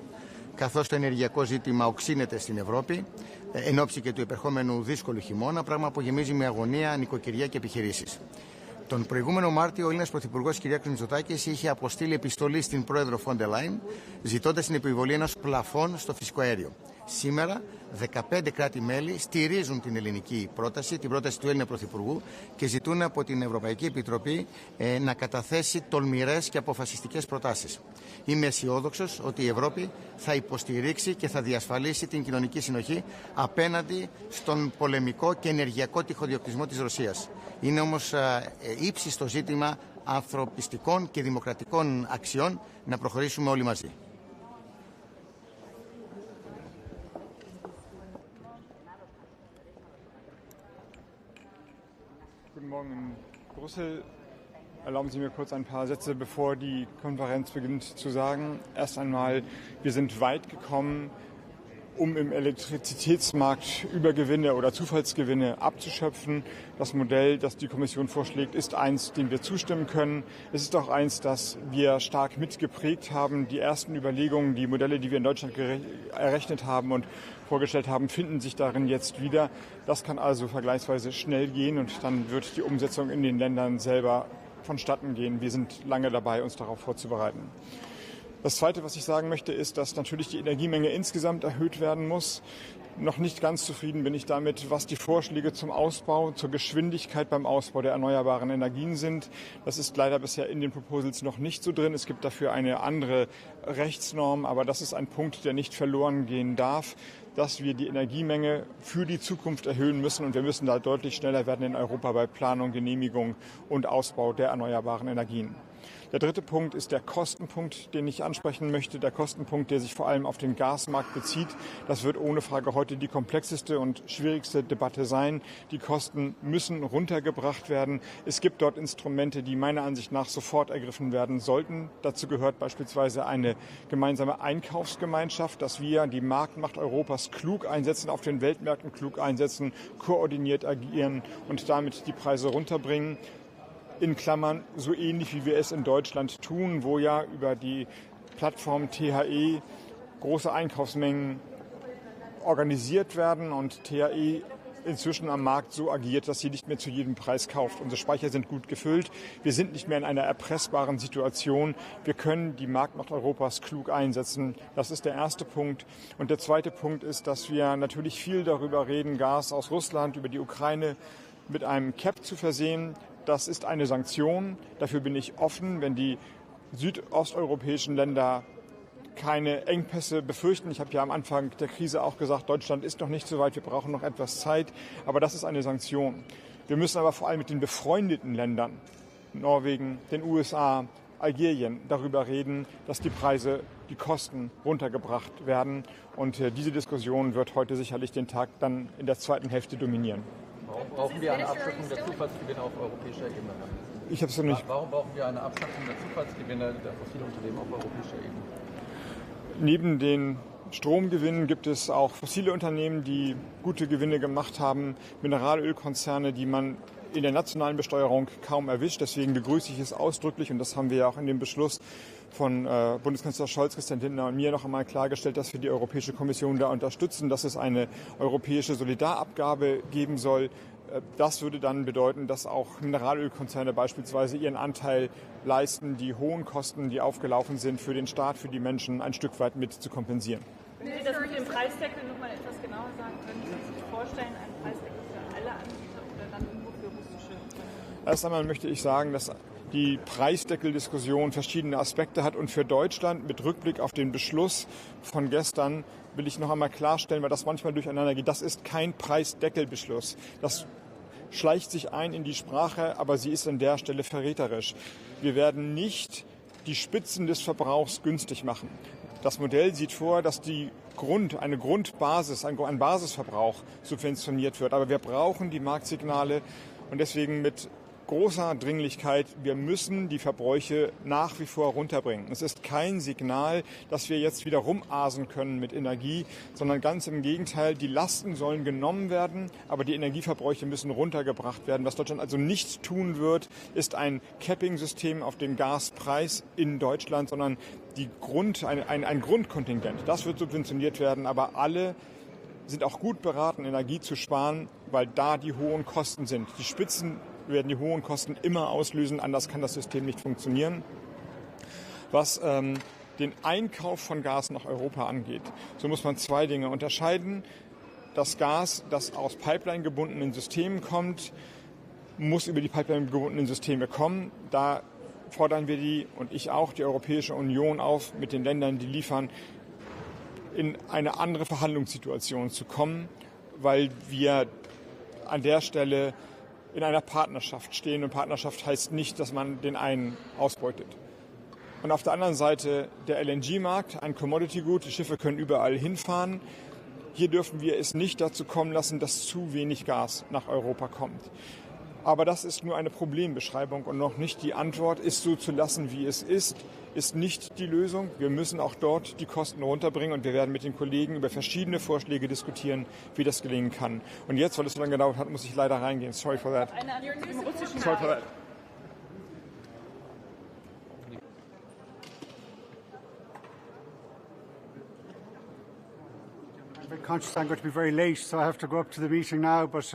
καθώς το ενεργειακό ζήτημα οξύνεται στην Ευρώπη, εν ώψη και του επερχόμενου δύσκολου χειμώνα, πράγμα που γεμίζει με αγωνία νοικοκυριά και επιχειρήσεις. Τον προηγούμενο Μάρτιο, ο Έλληνας Πρωθυπουργός κ. Μητσοτάκης είχε αποστείλει επιστολή στην πρόεδρο Φόντερ Λάιν, ζητώντας την επιβολή ενός πλαφών στο φυσικό αέριο. Σήμερα, 15 κράτη-μέλη στηρίζουν την ελληνική πρόταση, την πρόταση του Έλληνα Πρωθυπουργού και ζητούν από την Ευρωπαϊκή Επιτροπή να καταθέσει τολμηρές και αποφασιστικές προτάσεις. Είμαι αισιόδοξος ότι η Ευρώπη θα υποστηρίξει και θα διασφαλίσει την κοινωνική συνοχή απέναντι στον πολεμικό και ενεργειακό τυχοδιοκτισμό της Ρωσίας. Είναι όμως ύψιστο ζήτημα ανθρωπιστικών και δημοκρατικών αξιών να προχωρήσουμε όλοι μαζί. Guten Morgen in Brüssel. Erlauben Sie mir kurz ein paar Sätze, bevor die Konferenz beginnt, zu sagen. Erst einmal, wir sind weit gekommen, um im Elektrizitätsmarkt Übergewinne oder Zufallsgewinne abzuschöpfen. Das Modell, das die Kommission vorschlägt, ist eins, dem wir zustimmen können. Es ist auch eins, das wir stark mitgeprägt haben. Die ersten Überlegungen, die Modelle, die wir in Deutschland errechnet haben und vorgestellt haben, finden sich darin jetzt wieder. Das kann also vergleichsweise schnell gehen und dann wird die Umsetzung in den Ländern selber vonstatten gehen. Wir sind lange dabei, uns darauf vorzubereiten. Das Zweite, was ich sagen möchte, ist, dass natürlich die Energiemenge insgesamt erhöht werden muss. Noch nicht ganz zufrieden bin ich damit, was die Vorschläge zum Ausbau, zur Geschwindigkeit beim Ausbau der erneuerbaren Energien sind. Das ist leider bisher in den Proposals noch nicht so drin. Es gibt dafür eine andere Rechtsnorm, aber das ist ein Punkt, der nicht verloren gehen darf, dass wir die Energiemenge für die Zukunft erhöhen müssen. Und wir müssen da deutlich schneller werden in Europa bei Planung, Genehmigung und Ausbau der erneuerbaren Energien. Der dritte Punkt ist der Kostenpunkt, den ich ansprechen möchte. Der Kostenpunkt, der sich vor allem auf den Gasmarkt bezieht. Das wird ohne Frage heute die komplexeste und schwierigste Debatte sein. Die Kosten müssen runtergebracht werden. Es gibt dort Instrumente, die meiner Ansicht nach sofort ergriffen werden sollten. Dazu gehört beispielsweise eine gemeinsame Einkaufsgemeinschaft, dass wir die Marktmacht Europas klug einsetzen, auf den Weltmärkten klug einsetzen, koordiniert agieren und damit die Preise runterbringen. In Klammern so ähnlich wie wir es in Deutschland tun, wo ja über die Plattform THE große Einkaufsmengen organisiert werden und THE inzwischen am Markt so agiert, dass sie nicht mehr zu jedem Preis kauft. Unsere Speicher sind gut gefüllt. Wir sind nicht mehr in einer erpressbaren Situation. Wir können die Marktmacht Europas klug einsetzen. Das ist der erste Punkt. Und der zweite Punkt ist, dass wir natürlich viel darüber reden, Gas aus Russland über die Ukraine mit einem Cap zu versehen. Das ist eine Sanktion. Dafür bin ich offen, wenn die südosteuropäischen Länder keine Engpässe befürchten. Ich habe ja am Anfang der Krise auch gesagt, Deutschland ist noch nicht so weit, wir brauchen noch etwas Zeit. Aber das ist eine Sanktion. Wir müssen aber vor allem mit den befreundeten Ländern, Norwegen, den USA, Algerien, darüber reden, dass die Preise, die Kosten runtergebracht werden. Und diese Diskussion wird heute sicherlich den Tag dann in der zweiten Hälfte dominieren. Warum brauchen wir eine Abschöpfung der Zufallsgewinne auf europäischer Ebene? Ich habe es noch nicht. Warum brauchen wir eine Abschöpfung der Zufallsgewinne der fossilen Unternehmen auf europäischer Ebene? Neben den Stromgewinnen gibt es auch fossile Unternehmen, die gute Gewinne gemacht haben, Mineralölkonzerne, die man in der nationalen Besteuerung kaum erwischt. Deswegen begrüße ich es ausdrücklich, und das haben wir ja auch in dem Beschluss von Bundeskanzler Scholz, Christian Lindner und mir noch einmal klargestellt, dass wir die Europäische Kommission da unterstützen, dass es eine europäische Solidarabgabe geben soll. Das würde dann bedeuten, dass auch Mineralölkonzerne beispielsweise ihren Anteil leisten, die hohen Kosten, die aufgelaufen sind, für den Staat, für die Menschen ein Stück weit mit zu kompensieren. Können Sie das mit dem Preisdeckel noch mal etwas genauer sagen? Können Sie sich vorstellen, einen Preisdeckel für alle Anbieter oder dann nur für russische Unternehmen? Erst einmal möchte ich sagen, dass die Preisdeckeldiskussion verschiedene Aspekte hat. Und für Deutschland mit Rückblick auf den Beschluss von gestern will ich noch einmal klarstellen, weil das manchmal durcheinander geht. Das ist kein Preisdeckelbeschluss. Das schleicht sich ein in die Sprache, aber sie ist an der Stelle verräterisch. Wir werden nicht die Spitzen des Verbrauchs günstig machen. Das Modell sieht vor, dass eine Grundbasis, ein Basisverbrauch subventioniert wird. Aber wir brauchen die Marktsignale und deswegen mit großer Dringlichkeit, wir müssen die Verbräuche nach wie vor runterbringen. Es ist kein Signal, dass wir jetzt wieder rumasen können mit Energie, sondern ganz im Gegenteil, die Lasten sollen genommen werden, aber die Energieverbräuche müssen runtergebracht werden. Was Deutschland also nicht tun wird, ist ein Capping-System auf den Gaspreis in Deutschland, sondern ein Grundkontingent. Das wird subventioniert werden, aber alle sind auch gut beraten, Energie zu sparen, weil da die hohen Kosten sind. Die Spitzen werden die hohen Kosten immer auslösen, anders kann das System nicht funktionieren. Was den Einkauf von Gas nach Europa angeht, so muss man zwei Dinge unterscheiden. Das Gas, das aus Pipeline gebundenen Systemen kommt, muss über die Pipeline gebundenen Systeme kommen. Da fordern wir die Europäische Union auf, mit den Ländern, die liefern, in eine andere Verhandlungssituation zu kommen, weil wir an der Stelle in einer Partnerschaft stehen. Und Partnerschaft heißt nicht, dass man den einen ausbeutet. Und auf der anderen Seite der LNG-Markt, ein Commodity-Gut. Die Schiffe können überall hinfahren. Hier dürfen wir es nicht dazu kommen lassen, dass zu wenig Gas nach Europa kommt. Aber das ist nur eine Problembeschreibung und noch nicht die Antwort. Ist so zu lassen, wie es ist nicht die Lösung. Wir müssen auch dort die Kosten runterbringen und wir werden mit den Kollegen über verschiedene Vorschläge diskutieren, wie das gelingen kann. Und jetzt, weil es so lange gedauert hat, muss ich leider reingehen. Sorry for that. Sorry for that. I'm very conscious I'm going to be very late, so I have to go up to the meeting now, but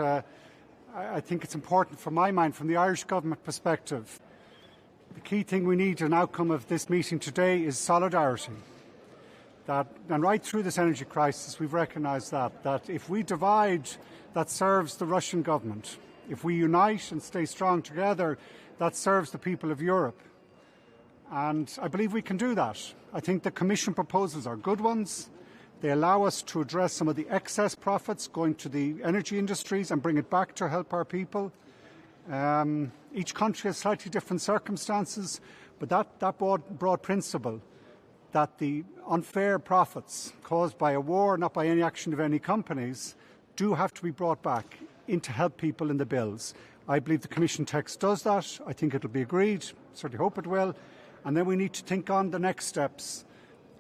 I think it's important from my mind, from the Irish government perspective, The key thing we need, an outcome of this meeting today, is solidarity. And right through this energy crisis, we've recognised that if we divide, that serves the Russian government. If we unite and stay strong together, that serves the people of Europe. And I believe we can do that. I think the Commission proposals are good ones. They allow us to address some of the excess profits going to the energy industries and bring it back to help our people. Each country has slightly different circumstances, but that broad principle that the unfair profits caused by a war, not by any action of any companies, do have to be brought back in to help people in the bills. I believe the Commission text does that. I think it will be agreed. Certainly hope it will. And then we need to think on the next steps,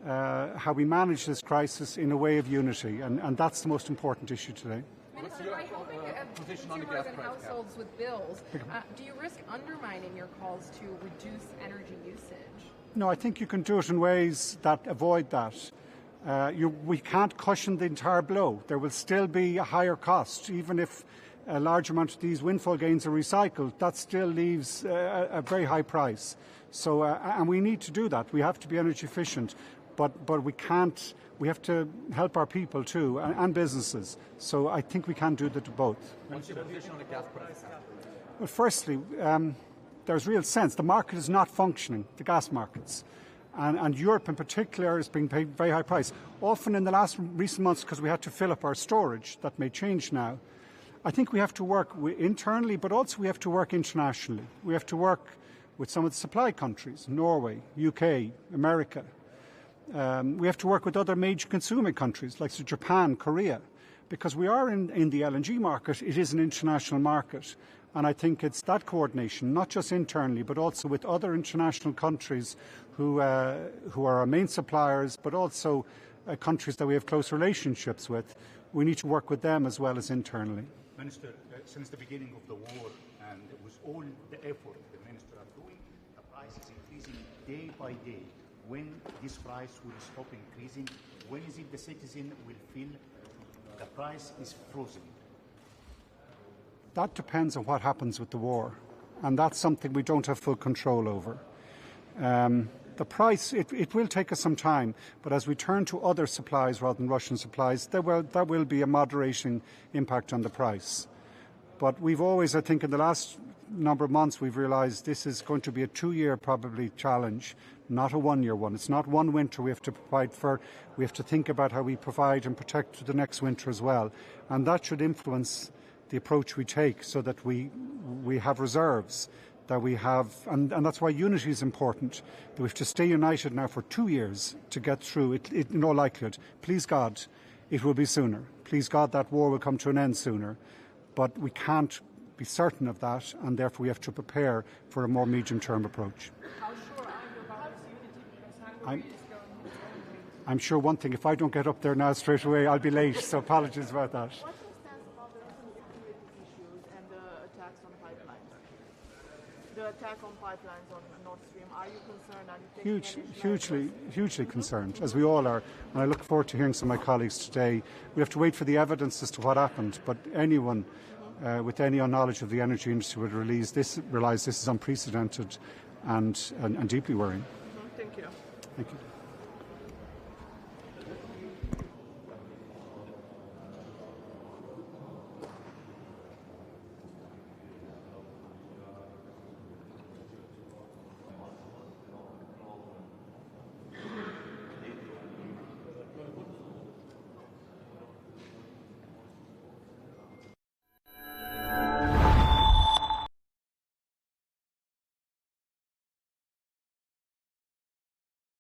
how we manage this crisis in a way of unity. And that's the most important issue today. Minister, by helping consumers and households with bills, do you risk undermining your calls to reduce energy usage? No, I think you can do it in ways that avoid that. We can't cushion the entire blow. There will still be a higher cost, even if a large amount of these windfall gains are recycled. That still leaves a very high price. So, and we need to do that. We have to be energy efficient, but we can't. We have to help our people too, and businesses. So I think we can do both. What's your position on the gas price? Well, firstly, there's real sense. The market is not functioning, the gas markets. And Europe in particular is being paid very high price. Often in the recent months, because we had to fill up our storage, that may change now. I think we have to work internally, but also we have to work internationally. We have to work with some of the supply countries, Norway, UK, America. We have to work with other major consuming countries like Japan, Korea, because we are in the LNG market. It is an international market. And I think it's that coordination, not just internally, but also with other international countries who are our main suppliers, but also countries that we have close relationships with. We need to work with them as well as internally. Minister, since the beginning of the war and with all the effort the minister are doing, the price is increasing day by day. When this price will stop increasing? When is it the citizen will feel the price is frozen? That depends on what happens with the war, and that's something we don't have full control over. The price, it will take us some time, but as we turn to other supplies rather than Russian supplies, there will be a moderating impact on the price. But we've always, I think in the last number of months, we've realised this is going to be a 2-year probably challenge, not a 1-year one. It's not one winter we have to provide for. We have to think about how we provide and protect for the next winter as well. And that should influence the approach we take so that we have reserves, that we have, and that's why unity is important, that we have to stay united now for 2 years to get through it in all likelihood. Please God, it will be sooner. Please God, that war will come to an end sooner. But we can't be certain of that, and therefore we have to prepare for a more medium-term approach. How sure are you about this unity? Because Hungary is going I'm sure one thing, if I don't get up there now straight away, I'll be late, so apologies about that. What's your stance about the security issues and the attacks on pipelines? The attack on pipelines on Nord Stream, are you concerned? Are you taking Hugely concerned, as we all are. And I look forward to hearing some of my colleagues today. We have to wait for the evidence as to what happened, but anyone with any knowledge of the energy industry would realise this is unprecedented and deeply worrying. Thank you. Thank you.